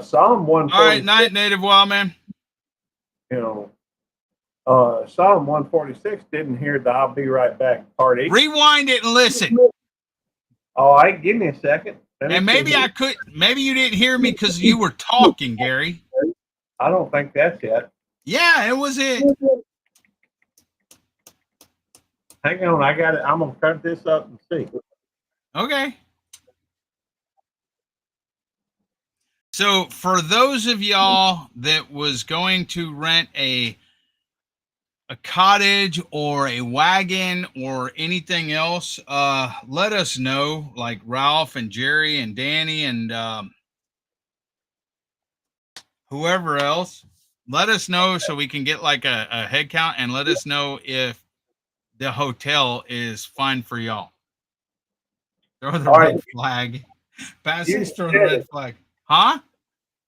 Psalm 146. All right, night, Native Wild Man. You know, Psalm 146 didn't hear the I'll be right back part 8. Rewind it and listen. All right, give me a second. And maybe maybe you didn't hear me because you were talking, Gary. I don't think that's it. Yeah, it was it. Hang on, I got it. I'm gonna cut this up and see. Okay. So for those of y'all that was going to rent a cottage or a wagon or anything else, let us know, like Ralph and Jerry and Danny and whoever else. Let us know so we can get like a head count, and let us know if the hotel is fine for y'all. Throw the All red right. flag. You Passage, throw the said red it. flag. Huh?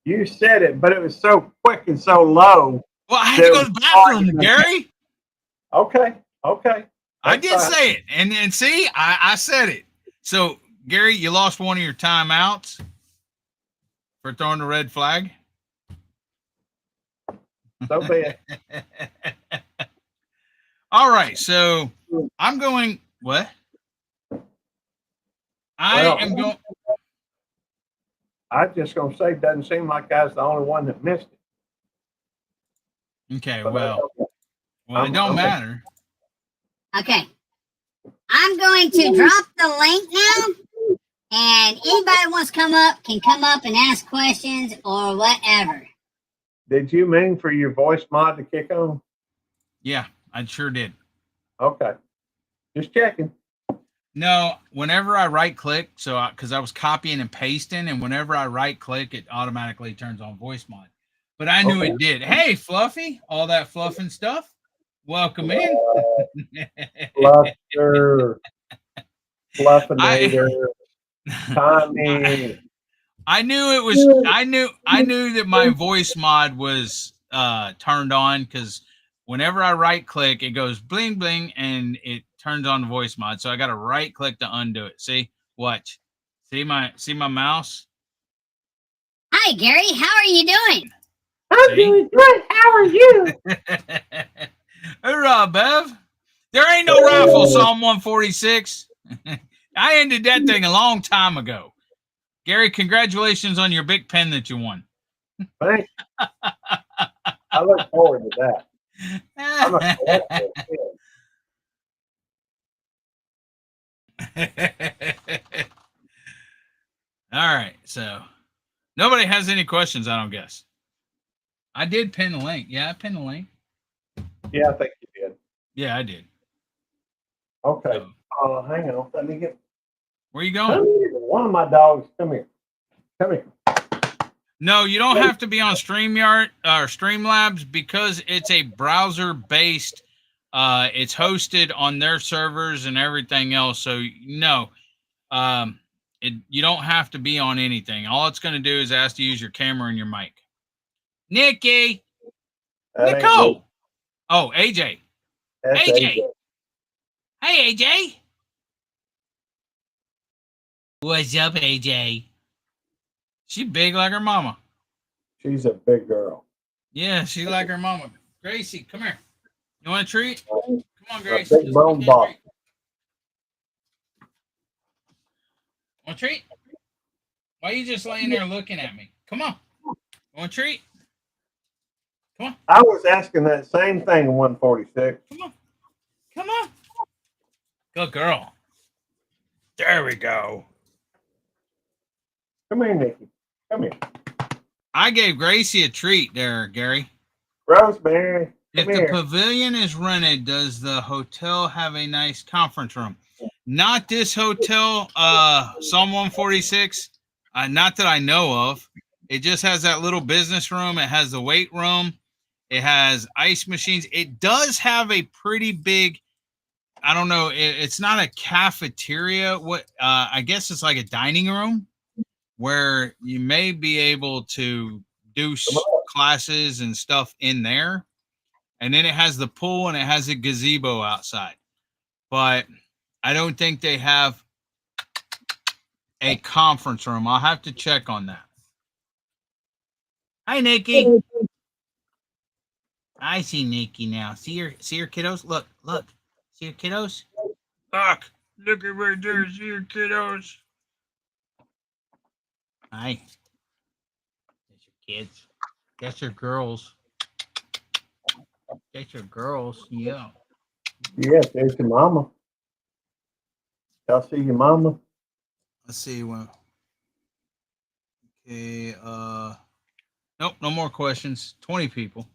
You said it, but it was so quick and so low. Well, I had to go to the bathroom, Gary. Okay. Okay. I That's did fine. say it. And see, I said it. So, Gary, you lost one of your timeouts for throwing the red flag. So bad. All right. So, I'm going. What? I am going. I'm just going to say, it doesn't seem like I was the only one that missed it. Okay. But Well, okay. it don't matter. Okay. I'm going to drop the link now, and anybody wants to come up can come up and ask questions or whatever. Did you mean for your voice mod to kick on? Yeah, I sure did. Okay. Just checking. No, whenever I right click, because I was copying and pasting, and whenever I right click, it automatically turns on voice mod. But I knew it did. Hey, Fluffy, all that fluffing stuff. Welcome in. Fluffer. Fluffinator. Tommy. I knew it was. I knew that my voice mod was turned on, because whenever I right click, it goes bling bling and it turns on the voice mod. So I got to right click to undo it. See, watch. See my mouse. Hi, Gary. How are you doing? I'm doing good. How are you? Hoorah, Bev. There ain't no rifle, Psalm 146. I ended that thing a long time ago. Gary, congratulations on your big pen that you won. Thanks. I look forward to that. I'm a All right, so nobody has any questions, I don't guess. I did pin the link. Yeah, I pinned the link. Yeah, I think you did. Yeah, I did. Okay. Hang on. Let me get. Where you Come going? here. One of my dogs. Come here. Come here. No, you don't have to be on StreamYard or Streamlabs, because it's a browser-based. It's hosted on their servers and everything else. So no, you don't have to be on anything. All it's going to do is ask to use your camera and your mic. Nikki, Nicole. Oh, AJ. That's AJ. Hey, AJ. What's up, AJ? She big like her mama. She's a big girl. Yeah, she like her mama. Gracie, come here. You want a treat? Come on, A Gracie. big bone box. Want a treat? Why are you just laying there looking at me? Come on. Want a treat? Come on. I was asking that same thing in 146. Come on. Come on. Good girl. There we go. Come here, Nikki. Come here. I gave Gracie a treat there, Gary. Rosemary. If Come the here. pavilion is rented, does the hotel have a nice conference room? Not this hotel, Psalm 146. Not that I know of. It just has that little business room. It has the weight room. It has ice machines. It does have a pretty big, I don't know, it's not a cafeteria. I guess it's like a dining room where you may be able to do classes and stuff in there. And then it has the pool and it has a gazebo outside. But I don't think they have a conference room. I'll have to check on that. Hi, Nikki. I see Nikki now. See your kiddos? Look. See your kiddos? Look at right there. See your kiddos? Hi. That's your kids. That's your girls. That's your girls. Yeah. Yes, there's your mama. Y'all see your mama? Let's see. Well, Okay. Nope. No more questions. 20 people.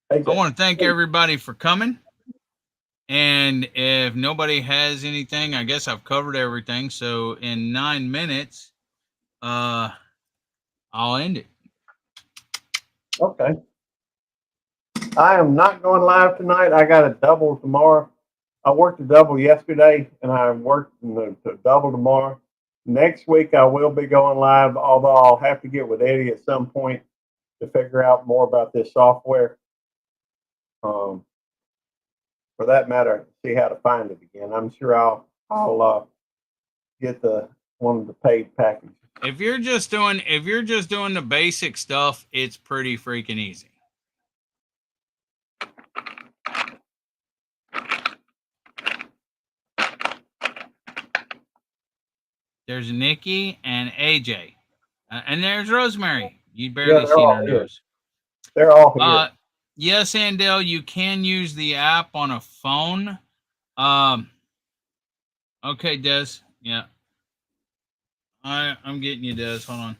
Hey, I want to thank everybody for coming. And if nobody has anything, I guess I've covered everything. So in 9 minutes, I'll end it. Okay. I am not going live tonight. I got a double tomorrow. I worked a double yesterday, and I worked the double tomorrow. Next week, I will be going live, although I'll have to get with Eddie at some point to figure out more about this software. For that matter, see how to find it again. I'm sure I'll get one of the paid packages. If you're just doing the basic stuff, it's pretty freaking easy. There's Nikki and AJ, and there's Rosemary. You barely seen her nose. They're all here. Yes, Andel, you can use the app on a phone. Okay, Des. Yeah. I'm getting you, Des. Hold on.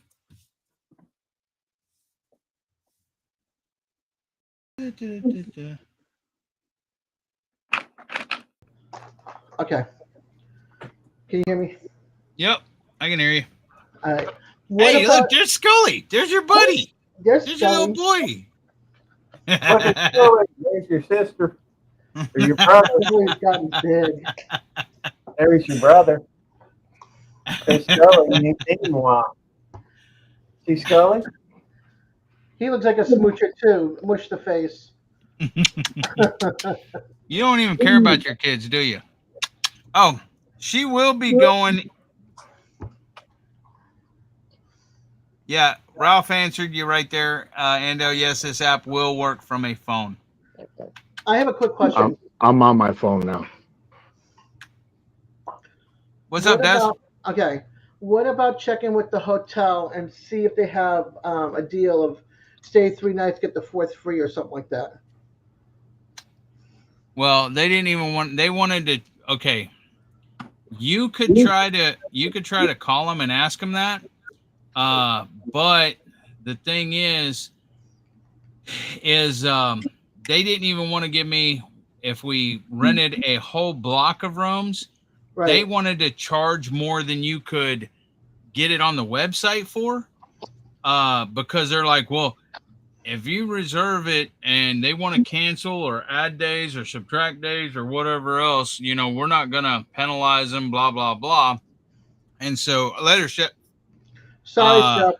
Okay. Can you hear me? Yep, I can hear you. All right. Hey, look, there's Scully. There's your buddy. There's your little boy. There's your sister. Or your brother. He's gotten big. There's your brother. There's Scully. You ain't seen him in a while. See Scully? He looks like a smoocher too. Mush the face. You don't even care about your kids, do you? Oh, she will be going. Yeah, Ralph answered you right there. Ando, yes, this app will work from a phone. I have a quick question. I'm on my phone now. What's up, Des? Okay. What about checking with the hotel and see if they have a deal of stay 3 nights, get the 4th free or something like that? Well, they didn't even want. They wanted to. Okay, you could try to call them and ask them that. But the thing is they didn't even want to give me, if we rented a whole block of rooms, Right. They wanted to charge more than you could get it on the website for. Because they're like, well, if you reserve it and they want to cancel or add days or subtract days or whatever else, we're not going to penalize them, blah, blah, blah. And so later, Sorry, Chef.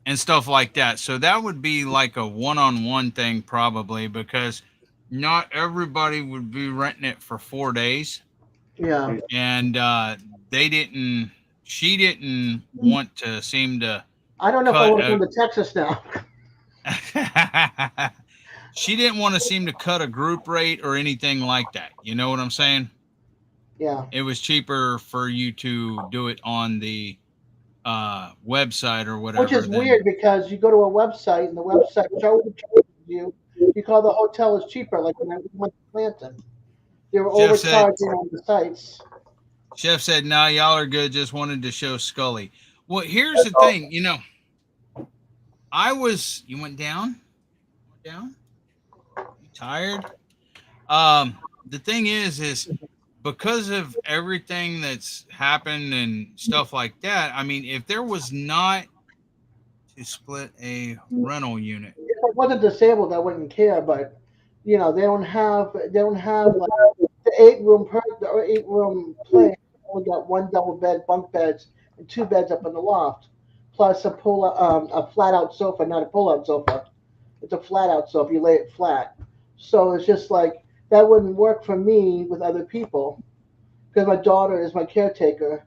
And stuff like that. So that would be like a one-on-one thing probably, because not everybody would be renting it for 4 days. Yeah. And she didn't want to seem to. I don't know if I want to come to Texas now. She didn't want to seem to cut a group rate or anything like that. You know what I'm saying? Yeah. It was cheaper for you to do it on the website or whatever. Which is weird because you go to a website and the website shows you call the hotel is cheaper. Like when I went to Clanton, they were overcharging on the sites. Chef said, "No, y'all are good. Just wanted to show Scully." Well, here's the thing. You went down. You tired? The thing is because of everything that's happened and stuff like that. I mean, if there was not to split a rental unit, if I wasn't disabled, I wouldn't care. But they don't have like the 8-room place. Only got 1 double bed, bunk beds, and 2 beds up in the loft, plus a flat out sofa, not a pull out sofa. It's a flat out sofa. You lay it flat. So it's just like that wouldn't work for me with other people because my daughter is my caretaker.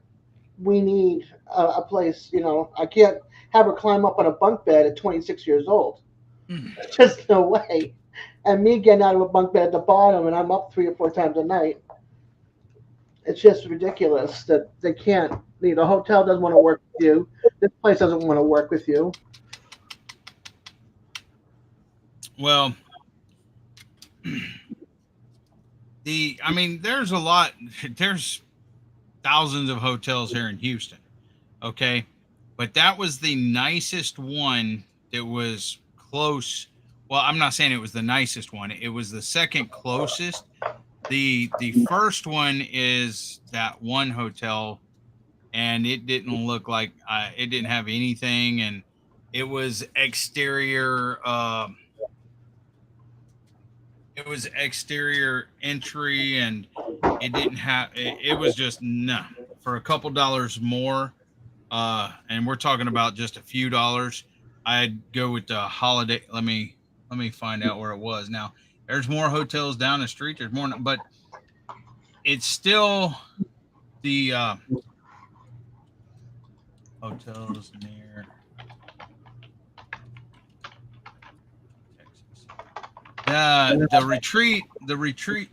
We need a place. I can't have her climb up on a bunk bed at 26 years old. There's just no way. And me getting out of a bunk bed at the bottom, and I'm up 3 or 4 times a night. It's just ridiculous that they can't. The hotel doesn't want to work with you. This place doesn't want to work with you. Well, there's a lot. There's thousands of hotels here in Houston. Okay. But that was the nicest one that was close. Well, I'm not saying it was the nicest one. It was the second closest. The first one is that one hotel, and it didn't look like it didn't have anything, and it was exterior. It was exterior entry, and it didn't have. It was just no for a couple dollars more. And we're talking about just a few dollars. I'd go with the Holiday. Let me find out where it was. Now, there's more hotels down the street. There's more, but it's still the hotels near Texas. The retreat,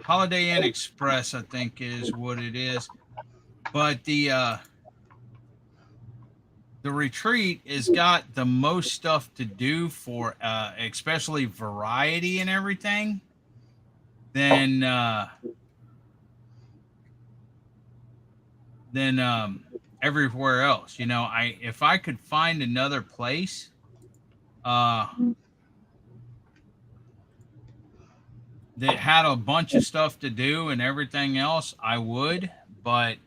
Holiday Inn Express, I think, is what it is. But the retreat has got the most stuff to do for especially variety and everything than everywhere else. You know, if I could find another place that had a bunch of stuff to do and everything else, I would. But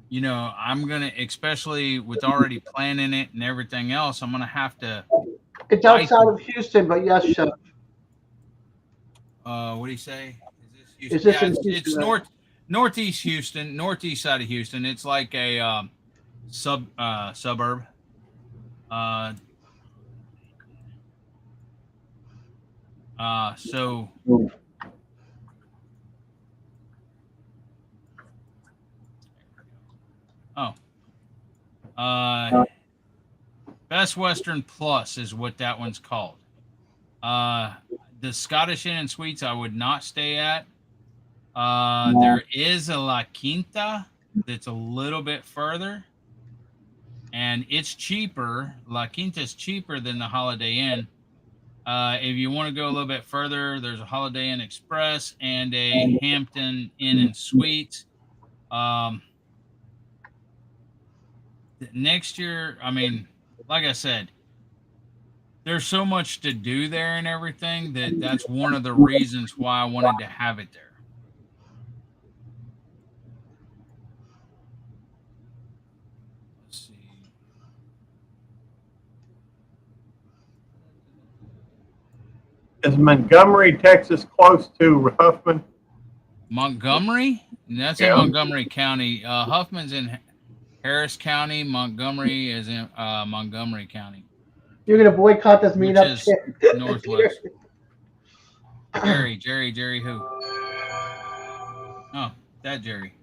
you know, I'm gonna, especially with already planning it and everything else, I'm gonna have to. It's outside of Houston, but yes, Chef. What do you say? Is this in it's Houston? northeast Houston, northeast side of Houston. It's like a suburb. So. Best Western Plus is what that one's called. The Scottish Inn and Suites I would not stay at. There is a La Quinta that's a little bit further, and it's cheaper. La Quinta is cheaper than the Holiday Inn. If you want to go a little bit further, there's a Holiday Inn Express and a Hampton Inn and Suites. Next year, I mean, like I said, there's so much to do there and everything that's one of the reasons why I wanted to have it there. Let's see. Is Montgomery, Texas, close to Huffman? Montgomery? That's in Montgomery County. Huffman's in Harris County. Montgomery is in Montgomery County. You're gonna boycott this meetup? Northwest. Jerry who? Oh, that Jerry.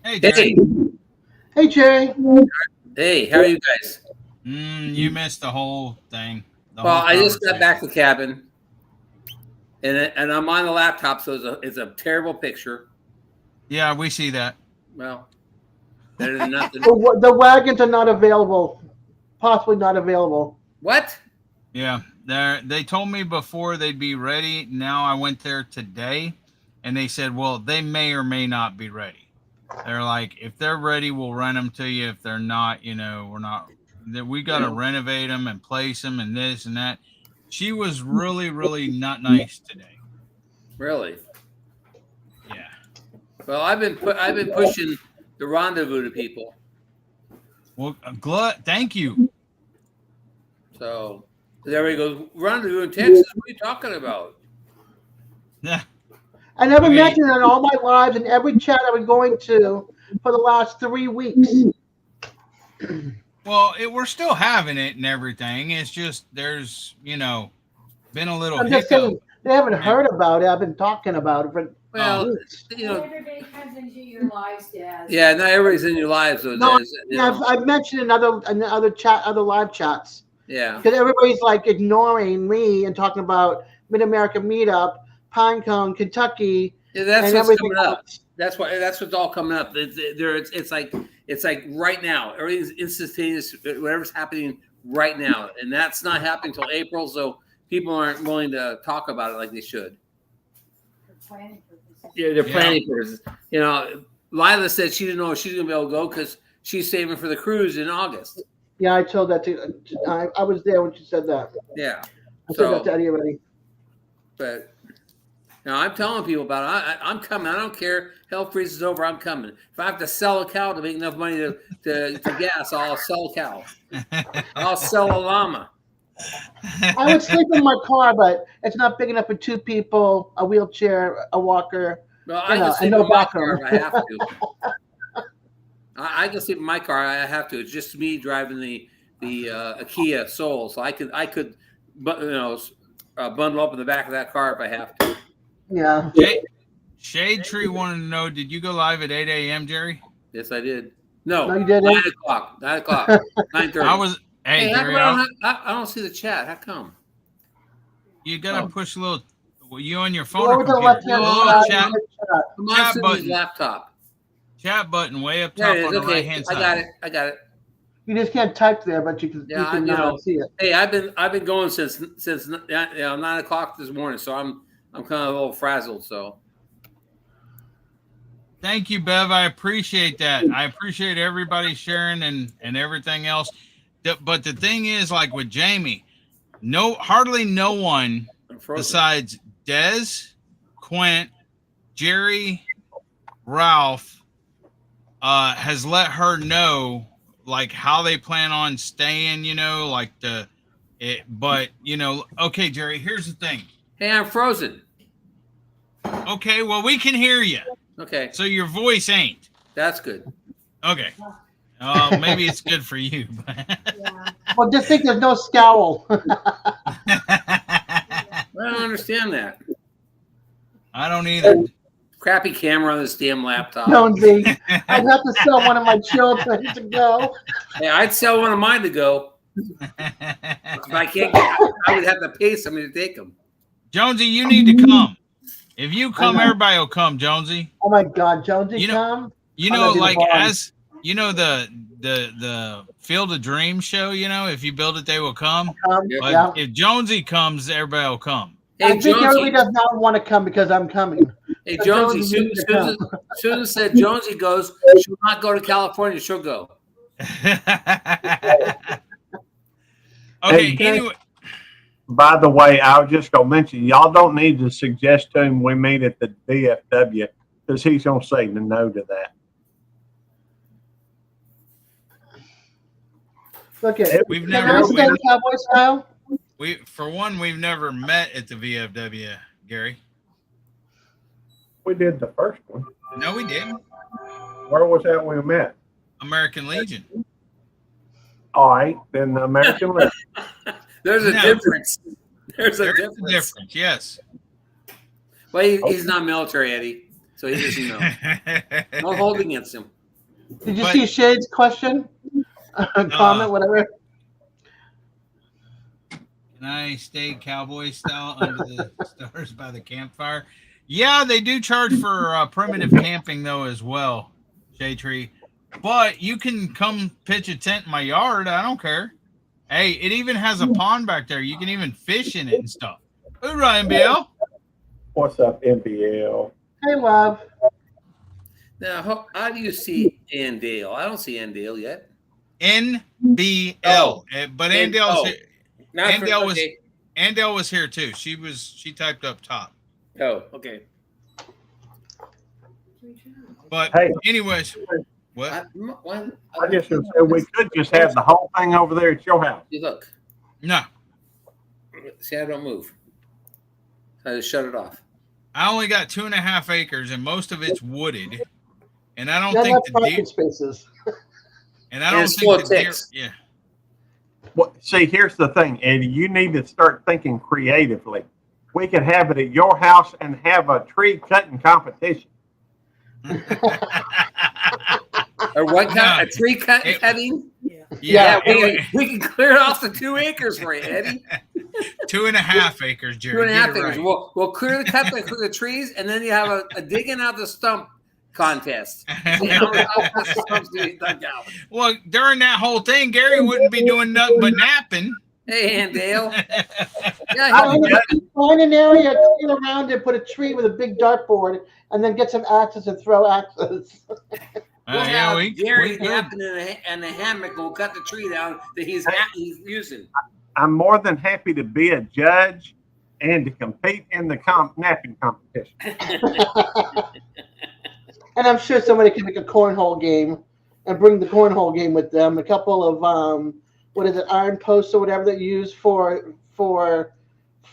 Hey, Jerry. Hey, Jerry. Hey, how are you guys? You missed the whole thing. Well, I just got back to the cabin, and I'm on the laptop, so it's a terrible picture. Yeah, we see that. Well, better than nothing. The wagons are not available. Possibly not available. What? Yeah, they told me before they'd be ready. Now I went there today, and they said, well, they may or may not be ready. They're like, if they're ready, we'll rent them to you. If they're not, you know, we're not. We got to renovate them and place them and this and that. She was really, really not nice today. Really? Yeah. Well, I've been pushing the Rendezvous to people. Well, thank you. So there we go. Rendezvous in Texas. What are you talking about? Yeah. I never mentioned it in all my lives in every chat I've been going to for the last 3 weeks. Well, we're still having it and everything. It's just there's, you know, been a little I'm hiccup. just saying they haven't heard about it. I've been talking about it for weeks. You know, everybody comes into your lives, Dad. yeah, not everybody's in your lives. So No, you know. I've mentioned in other live chats. Yeah. Because everybody's like ignoring me and talking about Mid America Meetup, Pinecone, Kentucky. Yeah, that's and what's everything coming up. else. That's what's all coming up. It's like right now. Everything's instantaneous. Whatever's happening right now, and that's not happening until April. So people aren't willing to talk about it like they should. For planning purposes. Yeah, they're planning purposes. You know, Lila said she didn't know if she's going to be able to go because she's saving for the cruise in August. Yeah, I told that to. I was there when she said that. Yeah. I said that to Eddie already. But now I'm telling people about it. I'm coming. I don't care. Hell freezes over. I'm coming. If I have to sell a cow to make enough money to gas, I'll sell a cow. I'll sell a llama. I would sleep in my car, but it's not big enough for 2 people, a wheelchair, a walker. Well, I can sleep in my car if I have to. I can sleep in my car. I have to. It's just me driving the Kia Soul, so I could, bundle up in the back of that car if I have to. Yeah. Shade Tree wanted to know: did you go live at 8 a.m., Jerry? Yes, I did. No, you didn't. 9 o'clock. 9:30. I was. Hey, Jerry, I don't see the chat. How come? You gotta push a little. You on your phone? Go Or to the computer? left-hand Chat, side. Come on, Susie's laptop. chat button way up top on the right hand side. I got it. You just can't type there, but you can. Yeah, you can see it. Hey, I've been going since 9 o'clock this morning, so I'm kind of a little frazzled. So. Thank you, Bev. I appreciate that. I appreciate everybody sharing and everything else. But the thing is, like with Jamie, hardly no one besides Dez, Quint, Jerry, Ralph has let her know like how they plan on staying. But okay, Jerry. Here's the thing. Hey, I'm frozen. Okay, well we can hear you. Okay. So your voice ain't. That's good. Okay. Maybe it's good for you. Well, just think there's no scowl. I don't understand that. I don't either. Crappy camera on this damn laptop. Jonesy, I'd have to sell one of my children to go. Hey, I'd sell one of mine to go. If I can't I would have to pay somebody to take them. Jonesy, you need to come. If you come, everybody will come, Jonesy. Oh my God, Jonesy, come. Like as you know the Field of Dreams show, if you build it, they will come. But if Jonesy comes, everybody will come. Hey, I think everybody does not want to come because I'm coming. Hey, Jonesy, Susan said Jonesy goes, she'll not go to California, she'll go. Okay, anyway. By the way, I was just going to mention, y'all don't need to suggest to him we meet at the VFW because he's going to say no to that. Okay. We've Can I stay cowboy style? We've never met at the VFW, Gary. We did the first one. No, we didn't. Where was that we met? American Legion. All right, then the American Legion. There's a difference. There's a difference. Yes. Well, he's not military, Eddie, so he doesn't know. No hold against him. Did you see Shade's question? Comment, whatever. Can I stay cowboy style under the stars by the campfire? Yeah, they do charge for primitive camping though as well, Shade Tree. But you can come pitch a tent in my yard. I don't care. Hey, it even has a pond back there. You can even fish in it and stuff. Hey, Ryan BL. What's up, NBL? Hey, love. Now, how do you see Andale? I don't see Andale yet. NBL. But Andale's here. Andale was here too. She typed up top. Oh, okay. But anyways, what? I just said we could just have the whole thing over there at your house. You look. No. See, I don't move. I just shut it off. I only got 2.5 acres, and most of it's wooded. And I don't think the deer spaces. And I don't think the deer. Yeah. Well, see, here's the thing, Eddie. You need to start thinking creatively. We could have it at your house and have a tree cutting competition. Or what kind of tree cutting? Yeah, we can clear off the 2 acres for you, Eddie. 2.5 acres, Jerry. 2.5 acres. Right. We'll clear the trees, and then you have a digging out the stump contest. Well, during that whole thing, Gary wouldn't be doing nothing but napping. Hey, Aunt Dale. Find an area, clean around it, put a tree with a big dartboard, and then get some axes and throw axes. We'll Yeah, have Gary we napping in a hammock. We'll cut the tree down that he's using. I'm more than happy to be a judge and to compete in the napping competition. And I'm sure somebody can make a cornhole game and bring the cornhole game with them. A couple of what is it, iron posts or whatever that you use for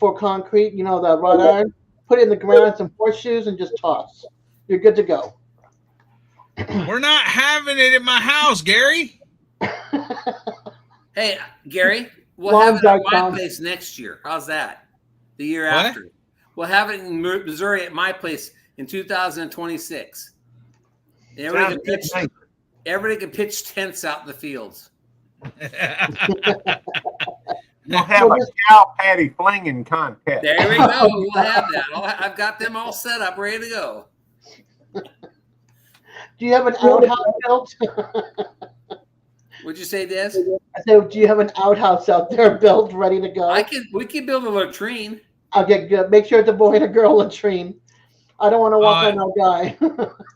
concrete. You know, the wrought iron. Put it in the ground, some horseshoes, and just toss. You're good to go. We're not having it at my house, Gary. Hey, Gary, we'll have it at my place next year. How's that? The year after. We'll have it in Missouri at my place in 2026. And everybody can pitch tents out in the fields. We'll have a cow patty flinging contest. There we go. We'll have that. I've got them all set up, ready to go. Do you have an outhouse built? What'd you say, Des? I said, do you have an outhouse out there built, ready to go? We can build a latrine. Okay, good. Make sure it's a boy and a girl latrine. I don't want to walk on no guy.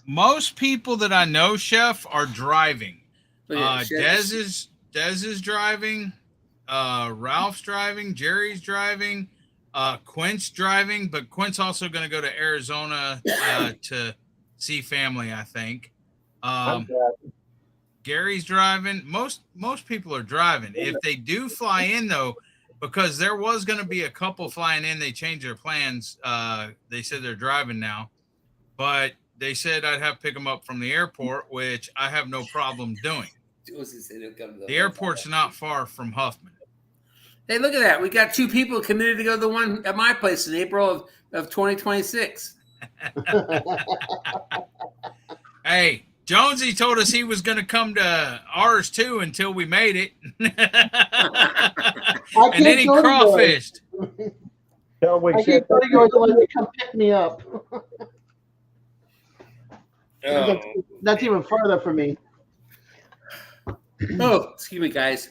Most people that I know, Chef, are driving. Des is driving. Ralph's driving. Jerry's driving. Quint's driving, but Quint's also going to go to Arizona to see family, I think. Gary's driving. Most people are driving. If they do fly in, though, because there was going to be a couple flying in, they changed their plans. They said they're driving now, but they said I'd have to pick them up from the airport, which I have no problem doing. The airport's not far from Huffman. Hey, look at that. We got 2 people committed to go to the one at my place in April of 2026. Hey, Jonesy told us he was going to come to ours too until we made it. And then he crawfished. I can't go to yours unless you come pick me up. That's even further for me. Oh, excuse me, guys.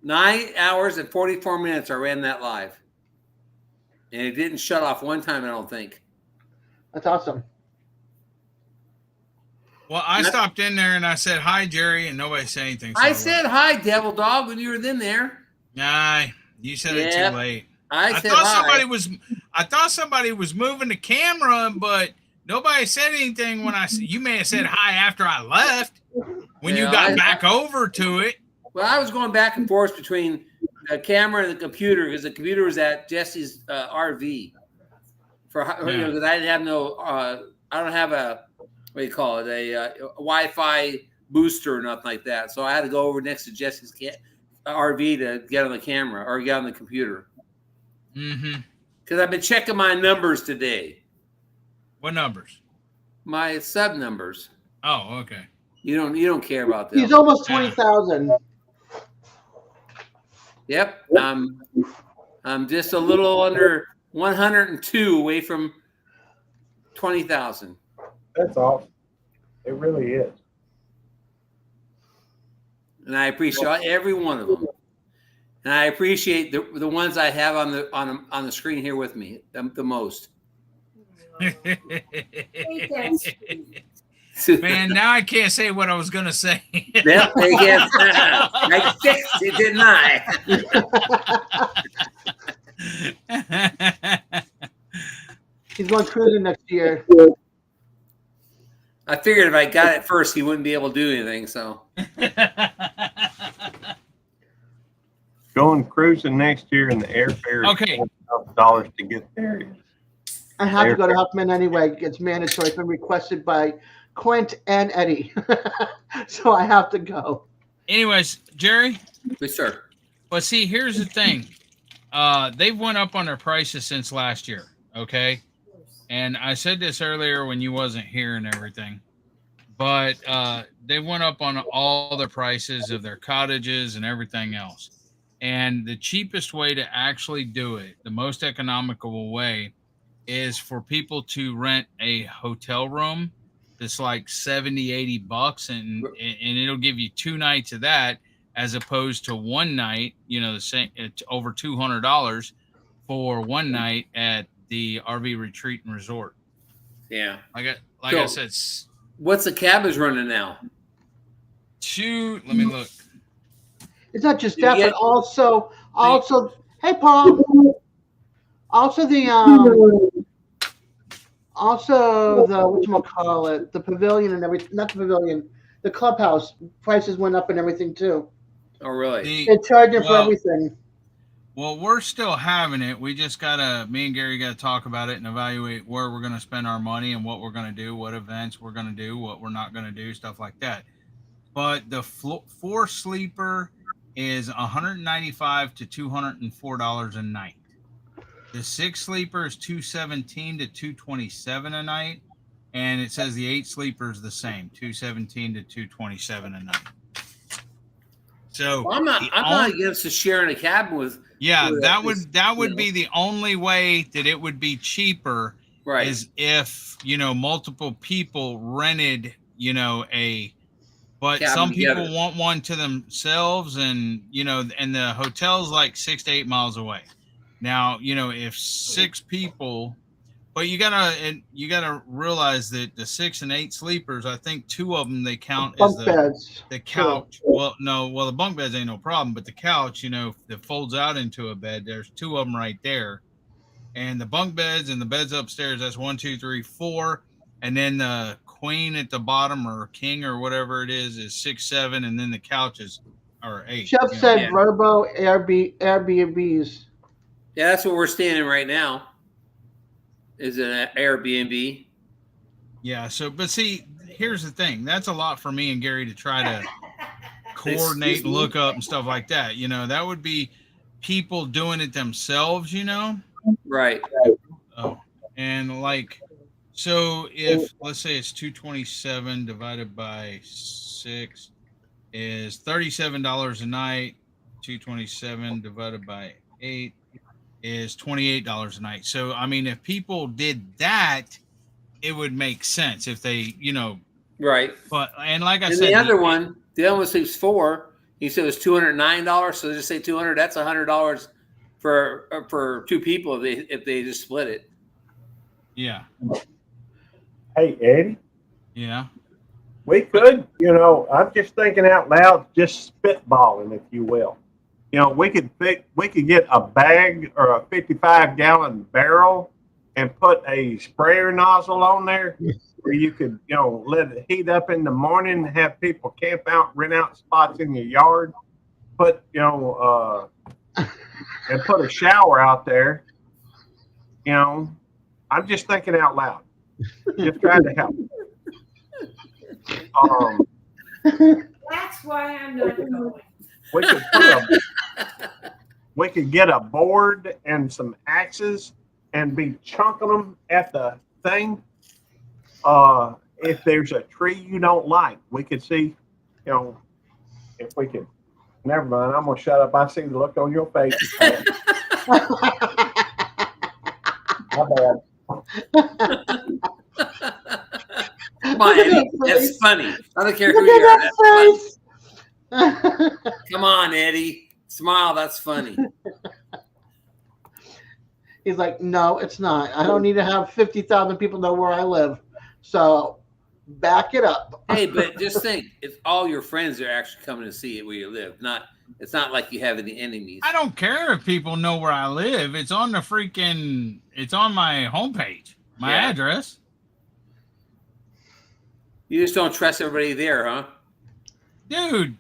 9 hours and 44 minutes I ran that live. And it didn't shut off one time, I don't think. That's awesome. Well, I stopped in there and I said, hi, Jerry, and nobody said anything. So I said hi, Devil Dog, when you were in there. Nah, you said it too late. I thought somebody was moving the camera, but nobody said anything when you may have said hi after I left when you got back over to it. Well, I was going back and forth between the camera and the computer because the computer was at Jesse's RV because I didn't have I don't have a, what do you call it, a Wi-Fi booster or nothing like that. So I had to go over next to Jesse's RV to get on the camera or get on the computer. Mm-hmm. Because I've been checking my numbers today. What numbers? My sub numbers. Oh, okay. You don't care about that. He's almost 20,000. Yep. I'm just a little under 102 away from 20,000. That's awesome. It really is. And I appreciate every one of them. And I appreciate the ones I have on the screen here with me the most. Man, now I can't say what I was going to say. Yep, I fixed it, didn't I? He's going cruising next year. I figured if I got it first, he wouldn't be able to do anything. So going cruising next year in the airfare. Okay. $40,000 to get there. I have to go to Huffman anyway. It's mandatory. It's been requested by Quint and Eddie. So I have to go. Anyways, Jerry? Yes, sir. But see, here's the thing. They've went up on their prices since last year, okay? And I said this earlier when you wasn't here and everything. But they went up on all the prices of their cottages and everything else. And the cheapest way to actually do it, the most economical way, is for people to rent a hotel room that's like $70-$80 and it'll give you 2 nights of that. as opposed to one night, the same, it's over $200 for one night at the RV retreat and resort. Yeah. I So, said, what's the cabins running now? Let me look. It's not just Did you that, but get- also, hey Paul, also the whatchamacallit, the pavilion and everything. Not the pavilion, the clubhouse prices went up and everything too. Oh, really? They're charging for everything. Well, we're still having it. We just me and Gary gotta talk about it and evaluate where we're gonna spend our money and what we're gonna do, what events we're gonna do, what we're not gonna do, stuff like that. But the 4-sleeper is $195 to $204 a night. The 6-sleeper is $217 to $227 a night, and it says the 8-sleeper is the same, $217 to $227 a night. So well, I'm not against sharing a cabin with. Yeah, with that would be the only way that it would be cheaper. Right. Is if multiple people rented but cabin some together. people want one to themselves, and and the hotel's like 6 to 8 miles away. Now if 6 people. But you gotta realize that the 6 and 8 sleepers, I think 2 of them they count as the couch. Well, the bunk beds ain't no problem, but the couch, that folds out into a bed, there's 2 of them right there, and the bunk beds and the beds upstairs, that's 1, 2, 3, 4, and then the queen at the bottom or king or whatever it is 6, 7, and then the couches are 8. Chef said Verbo Airbnbs. Yeah, that's what we're staying in right now. Is it an Airbnb? Yeah. So, but see, here's the thing. That's a lot for me and Gary to try to coordinate and look up and stuff like that. That would be people doing it themselves, Right. Oh, and so if let's say it's 227 divided by 6 is $37 a night. 227 divided by 8 is $28 a night. So, I mean, if people did that, it would make sense if they, right. But, and like I said, the other one says 4. He said it was $209. So just say 200. That's $100 for 2 people if they just split it. Yeah. Hey, Eddie. Yeah. We could, I'm just thinking out loud, just spitballing, if you will. We could get a bag or a 55-gallon barrel and put a sprayer nozzle on there where you could, let it heat up in the morning, have people camp out, rent out spots in your yard, put, and put a shower out there. I'm just thinking out loud. Just trying to help. That's why I'm not going. We could get a board and some axes and be chunking them at the thing. If there's a tree you don't like, we could see, if we could. Never mind. I'm gonna shut up. I see the look on your face. My bad. Come on, Eddie. That's funny. I don't care who you are. That's funny. Come on, Eddie. Smile. That's funny. He's like, no, it's not. I don't need to have 50,000 people know where I live. So back it up. Hey, but just think, if all your friends are actually coming to see it where you live, it's not like you have any enemies. I don't care if people know where I live. It's on it's on my homepage, my address. You just don't trust everybody there, huh? Dude,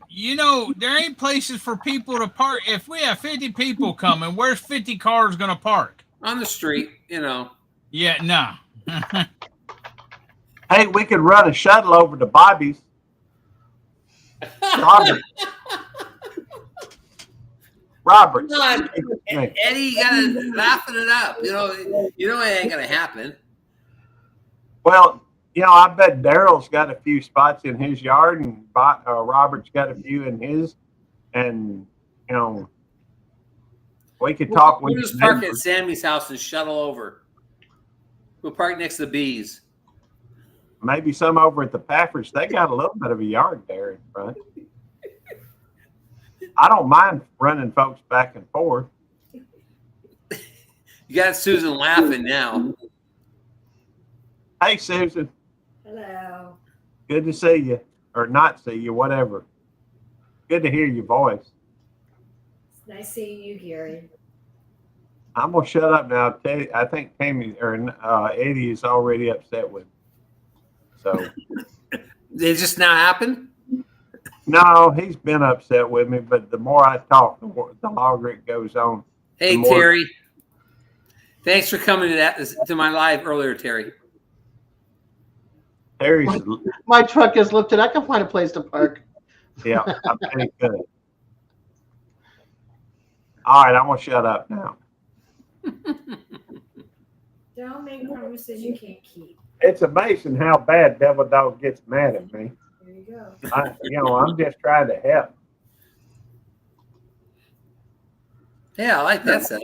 there ain't places for people to park. If we have 50 people coming, where's 50 cars going to park? On the street, Yeah, no. Hey, we could run a shuttle over to Bobby's. Roberts. Eddie, you gotta laughing it up. It ain't gonna happen. Well, I bet Daryl's got a few spots in his yard, and Robert's got a few in his, and we could talk. We'll just park at Sammy's house and shuttle over. We'll park next to the bees. Maybe some over at the Paffords. They got a little bit of a yard there in front. I don't mind running folks back and forth. You got Susan laughing now. Hey, Susan. Hello. Good to see you, or not see you, whatever. Good to hear your voice. It's nice seeing you, Gary. I'm gonna shut up now. I think Tammy or Eddie is already upset with me. So Did it just now happen? no, he's been upset with me. But the more I talk, the longer it goes on. Hey, Terry. Thanks for coming to my live earlier, Terry. Terry's My truck is lifted. I can find a place to park. yeah, I think good. All right, I'm gonna shut up now. Don't make promises you can't keep. It's amazing how bad Devil Dog gets mad at me. There you go. I'm just trying to help. Yeah, I like that setup.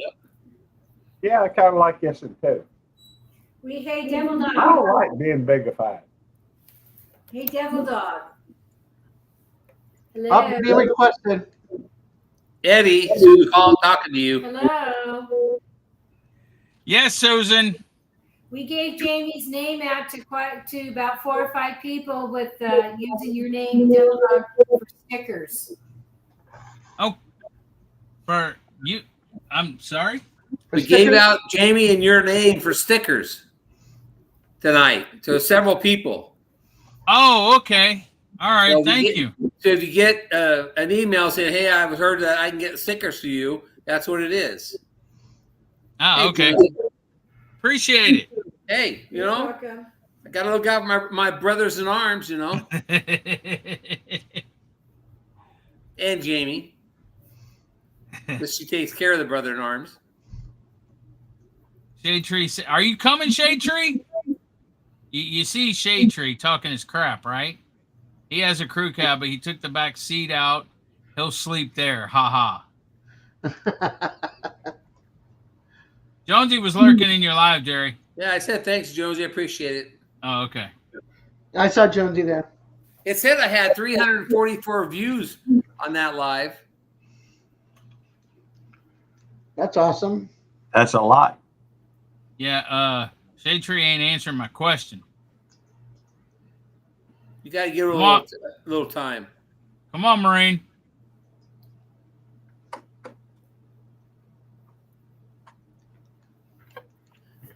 Yeah, I kind of like this one too. We hey Devil Dog. I don't like being bigified. Hey Devil Dog. Hello. Up to be requested. Eddie, Susan called talking to you. Hello. Yes, Susan. We gave Jamie's name out to about 4 or 5 people with using your name, Devil Dog, for stickers. Oh, for you. I'm sorry. We gave out Jamie and your name for stickers tonight to several people. Oh, okay. All right. So Thank you. So if you get an email saying, "Hey, I've heard that I can get stickers to you," that's what it is. Oh, Hey, okay. Jamie. Appreciate it. Hey, you You're know, welcome. I got to look out for my brothers in arms, you know, and Jamie. But she takes care of the brother in arms. Shade Tree, are you coming, Shade Tree? You see Shade Tree talking his crap, right? He has a crew cab, but he took the back seat out. He'll sleep there. Ha ha. Jonesy was lurking in your live, Jerry. Yeah, I said thanks, Jonesy. I appreciate it. Oh, okay. I saw Jonesy there. It said I had 344 views on that live. That's awesome. That's a lot. Yeah, Shade Tree ain't answering my question. You got to give it Come a little time. Come on, Marine.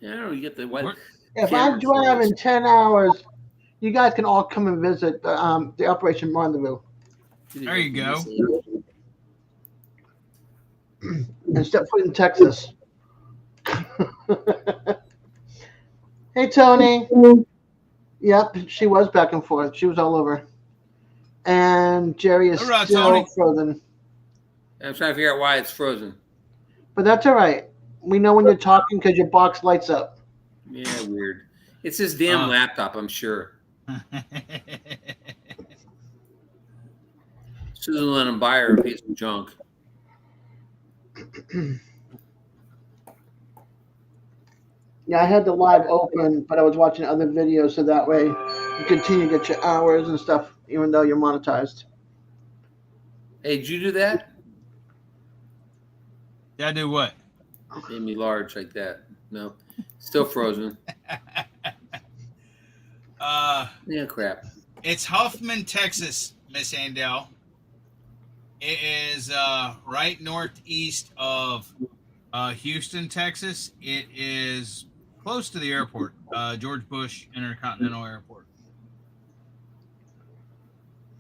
Yeah, I don't know. You get the what? If I drive in 10 hours, you guys can all come and visit the Operation Rendezvous. There you go. And step foot in Texas. Hey, Tony. Yep, she was back and forth. She was all over. And Jerry is All right, still Tony. frozen. I'm trying to figure out why it's frozen. But that's all right. We know when you're talking because your box lights up. Yeah, weird. It's this damn laptop, I'm sure. Susan let him buy her a piece of junk. Yeah, I had the live open, but I was watching other videos so that way you continue to get your hours and stuff, even though you're monetized. Hey, did you do that? Yeah, I do what? Made me large like that. No, still frozen. Yeah, crap. It's Huffman, Texas, Miss Andel. It is right northeast of Houston, Texas. It is close to the airport, George Bush Intercontinental Airport.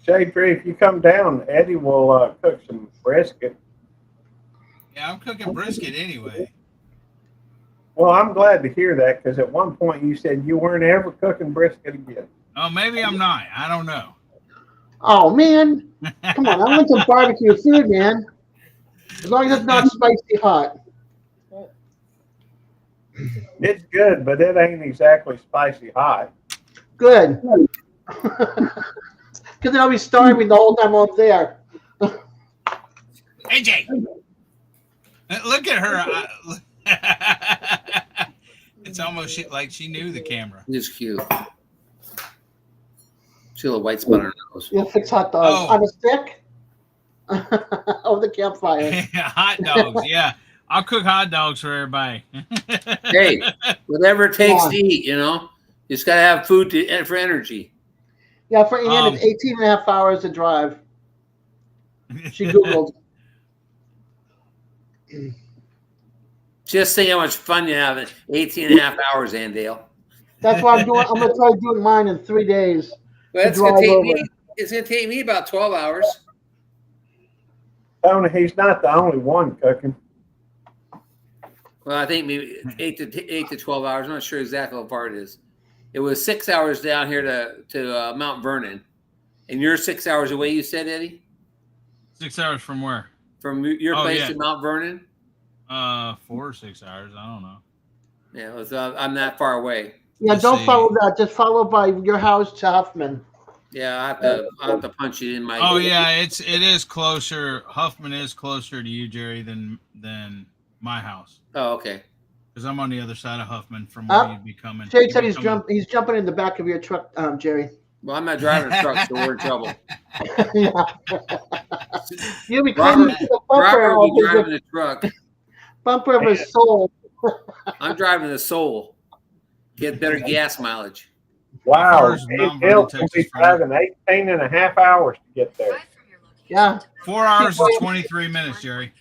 Shade Tree, if you come down, Eddie will cook some brisket. Yeah, I'm cooking brisket anyway. Well, I'm glad to hear that because at one point you said you weren't ever cooking brisket again. Oh, maybe I'm not. I don't know. Oh, man. Come on. I want some barbecue food, man. As long as it's not spicy hot. It's good, but it ain't exactly spicy hot. Good. Because then I'll be starving the whole time I'm up there. AJ, look at her. It's almost like she knew the camera. It's cute. She a little white spot on her nose. You'll fix hot dogs on a stick? Over the campfire. Hot dogs, yeah. I'll cook hot dogs for everybody. Hey, whatever it takes Yeah. to eat, you know. You just got to have food for energy. Yeah, for Ann, it's 18 and a half hours to drive. She Googled. Just think how much fun you have in 18 and a half hours, Andale. That's why I'm doing. I'm gonna try doing mine in 3 days. Well, it's gonna take me about 12 hours. Tony, he's not the only one cooking. Well, I think maybe 8 to 12 hours. I'm not sure exactly how far it is. It was 6 hours down here to Mount Vernon, and you're 6 hours away. You said, Eddie? 6 hours from where? From your place to Mount Vernon? 4 or 6 hours. I don't know. Yeah, it was, I'm that far away. Yeah, don't follow that. Just follow by your house to Huffman. Yeah, I have to punch it in my. Oh yeah, it is closer. Huffman is closer to you, Jerry, than my house. Oh, okay. Because I'm on the other side of Huffman from where you'd be coming. Jerry said he's jumping in the back of your truck, Jerry. Well, I'm not driving a truck, so we're in trouble. You'll be climbing to the bumper. Robert will be driving the truck. Bumper of his soul. I'm driving the Soul. Get better gas mileage. Wow. He'll be driving 18 and a half hours to get there. Yeah. 4 hours and 23 minutes, Jerry.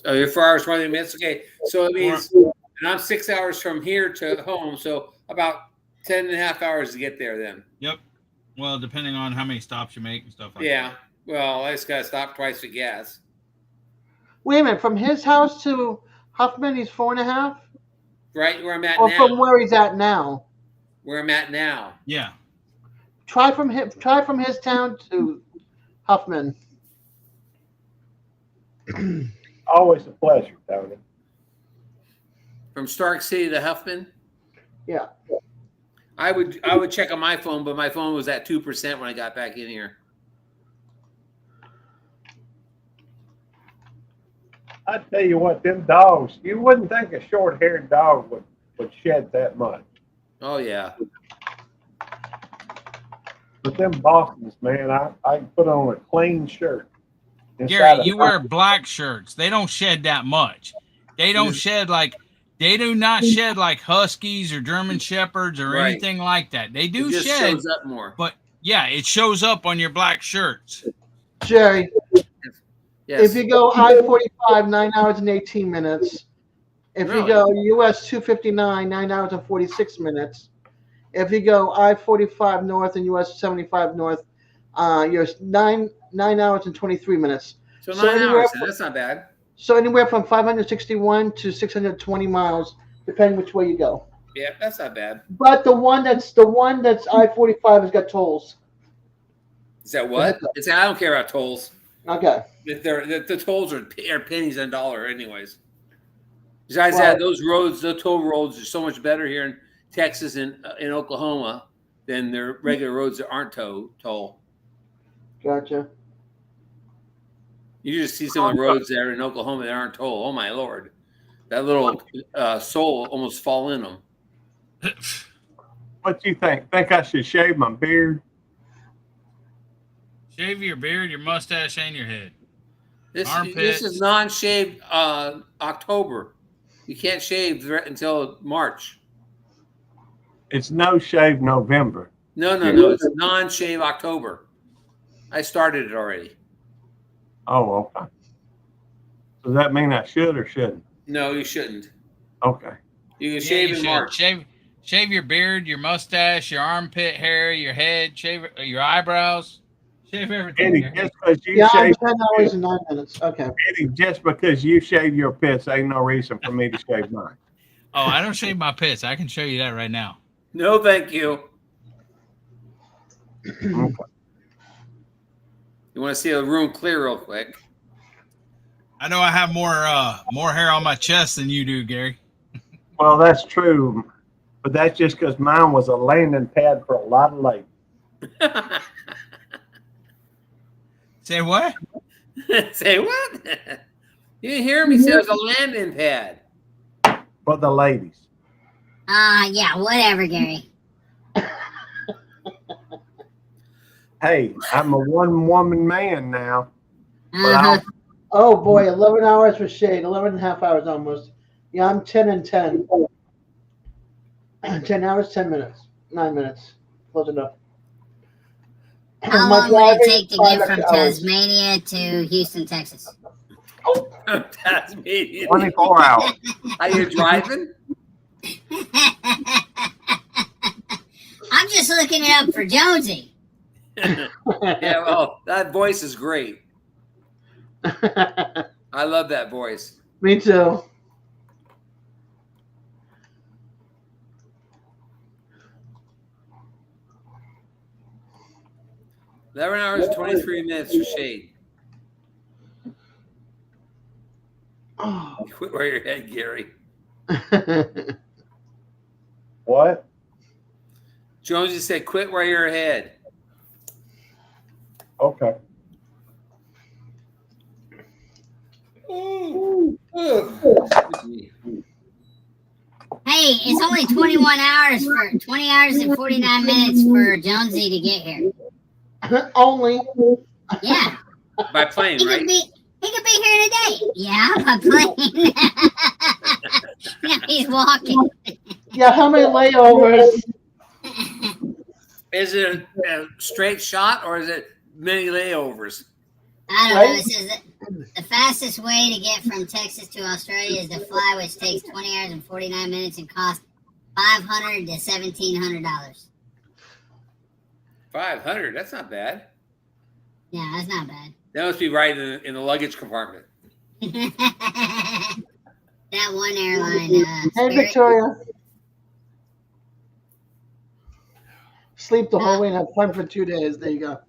Oh, you're 4 hours, 20 minutes? Okay. So it means and I'm 6 hours from here to home, so about 10 and a half hours to get there then. Yep. Well, depending on how many stops you make and stuff like that. Yeah. Well, I just got to stop twice for gas. Wait a minute. From his house to Huffman, he's 4.5? Right where I'm at or now. From where he's at now? Where I'm at now. Yeah. Try from his town to Huffman. Always a pleasure, Tony. From Stark City to Huffman? Yeah. I would check on my phone, but my phone was at 2% when I got back in here. I tell you what, them dogs, you wouldn't think a short-haired dog would shed that much. Oh, yeah. But them Bostons, man, I put on a clean shirt. Gary, you wear black shirts. They don't shed that much. They don't shed they do not shed like Huskies or German Shepherds or anything like that. They do just shed. Shows up more. But yeah, it shows up on your black shirts. Jerry. Yes. If you go I-45, 9 hours and 18 minutes. If you go US 259, 9 hours and 46 minutes. If you go I-45 north and US 75 north, you're 9 hours and 23 minutes. So 9 hours, that's not bad. So anywhere from 561 to 620 miles, depending which way you go. Yeah, that's not bad. But the one that's I-45 has got tolls. Is that what? I don't care about tolls. Okay. The tolls are pennies on a dollar, anyways. Besides that, those toll roads are so much better here in Texas and in Oklahoma than their regular roads that aren't toll. Gotcha. You just see some of the roads there in Oklahoma that aren't toll. Oh my Lord, that little soul almost fall in them. What do you think? Think I should shave my beard? Shave your beard, your mustache, and your head. This is non-shaved October. You can't shave until March. It's no shave November. No. It's non-shave October. I started it already. Oh, okay. Does that mean I should or shouldn't? No, you shouldn't. Okay. You can shave in March. Shave your beard, your mustache, your armpit hair, your head, shave your eyebrows. Shave everything. Eddie, just because you shave 10 hours and 9 minutes. Okay. Eddie, just because you shave your pits ain't no reason for me to shave mine. Oh, I don't shave my pits. I can show you that right now. No, thank you. Okay. You want to see a room clear real quick? I know I have more hair on my chest than you do, Gary. Well, that's true, but that's just because mine was a landing pad for a lot of ladies. Say what? Say what? You didn't hear me say it was a landing pad. For the ladies. Yeah, whatever, Gary. Hey, I'm a one-woman man now. Uh-huh. Oh boy, 11 hours for shade, 11 and a half hours almost. Yeah, I'm 10 and 10. 10 hours, 10 minutes, 9 minutes. Close enough. How My long would it driving, take to 5 get from extra hours. Tasmania to Houston, Texas? Tasmania. 24 hours. Are you driving? I'm just looking it up for Jonesy. Yeah, well, that voice is great. I love that voice. Me too. $11 hours, 23 minutes for shade. Oh. Quit where your head, Gary. What? Jonesy said, quit where your head. Okay. Hey, it's only 21 hours for 20 hours and 49 minutes for Jonesy to get here. Only. Yeah. By plane, He right? could be here today. Yeah, by plane. Yeah, he's walking. Yeah, how many layovers? Is it a straight shot or is it many layovers? I don't know. It says that the fastest way to get from Texas to Australia is to fly, which takes 20 hours and 49 minutes and costs $500 to $1,700. 500. That's not bad. Yeah, that's not bad. That must be right in the luggage compartment. That one airline. Hey, Spirit. Victoria. Sleep the whole way and have fun for 2 days. There you go.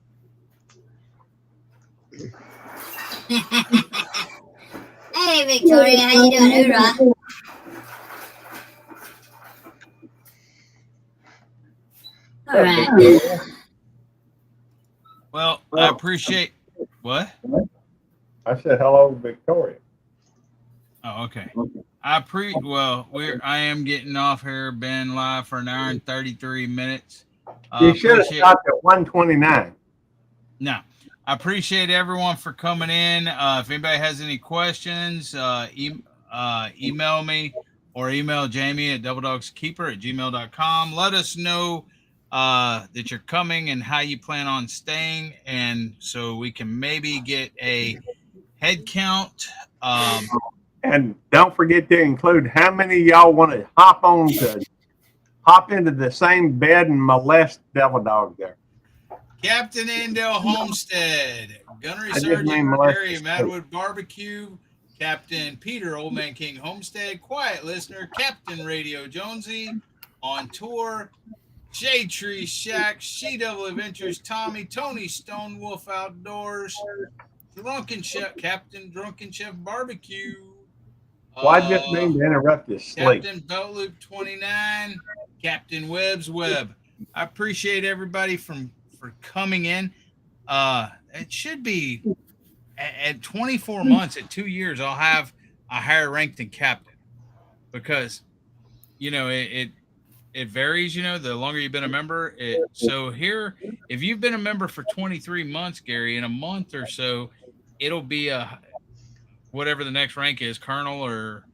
Hey, Victoria, how you doing? Hoorah. All right. Well, I appreciate what? I said hello, Victoria. Oh, okay. I am getting off here, been live for an hour and 33 minutes. You should have stopped at 129. No. I appreciate everyone for coming in. If anybody has any questions, email me or email Jamie at doubledogskeeper@gmail.com. Let us know that you're coming and how you plan on staying, and so we can maybe get a head count. And don't forget to include how many of y'all want to hop into the same bed and molest Devil Dog there. Captain Andel Homestead, Gunnery I just Sergeant named molest Gary his Madwood Barbecue, Captain Peter Old Man King Homestead, Quiet Listener, Captain Radio Jonesy, On Tour, Shade Tree Shack, She Devil Adventures, Tommy, Tony Stone Wolf Outdoors, Drunken Chef, Captain Drunken Chef Barbecue. Well, I just mean to interrupt this sleep. Captain Belt Loop 29, Captain Webb's Web. I appreciate everybody for coming in. It should be at 24 months, at 2 years, I'll have a higher rank than captain, because it varies. The longer you've been a member. So here, if you've been a member for 23 months, Gary, in a month or so, it'll be a whatever the next rank is, colonel or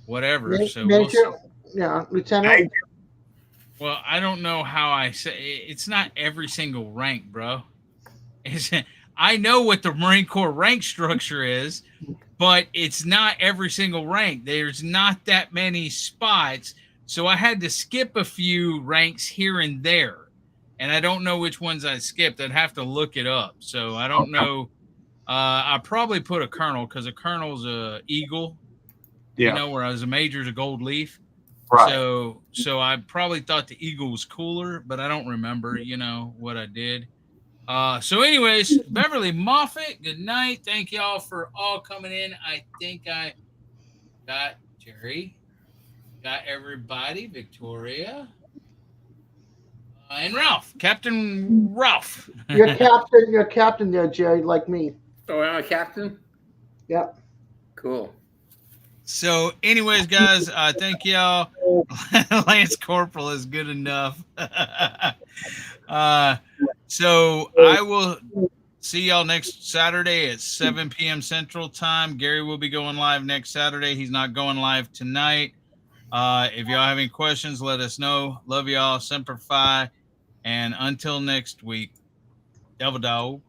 whatever. So Major, yeah, lieutenant. Well, I don't know how I say it's not every single rank, bro. I know what the Marine Corps rank structure is, but it's not every single rank. There's not that many spots. So I had to skip a few ranks here and there. And I don't know which ones I skipped. I'd have to look it up. So I don't know. I probably put a colonel, because a colonel's a eagle, whereas a major's a gold leaf. Right. So I probably thought the eagle was cooler, but I don't remember, what I did. So anyways, Beverly Moffett, good night. Thank y'all for all coming in. I think I got Jerry, got everybody, Victoria, and Ralph, Captain Ralph. You're captain there, Jerry, like me. Oh, I'm a captain? Yep. Cool. So anyways, guys, thank y'all. Lance Corporal is good enough. So I will see y'all next Saturday at 7 p.m. Central Time. Gary will be going live next Saturday. He's not going live tonight. If y'all have any questions, let us know. Love y'all. Semper Fi. And until next week, Devil Dog.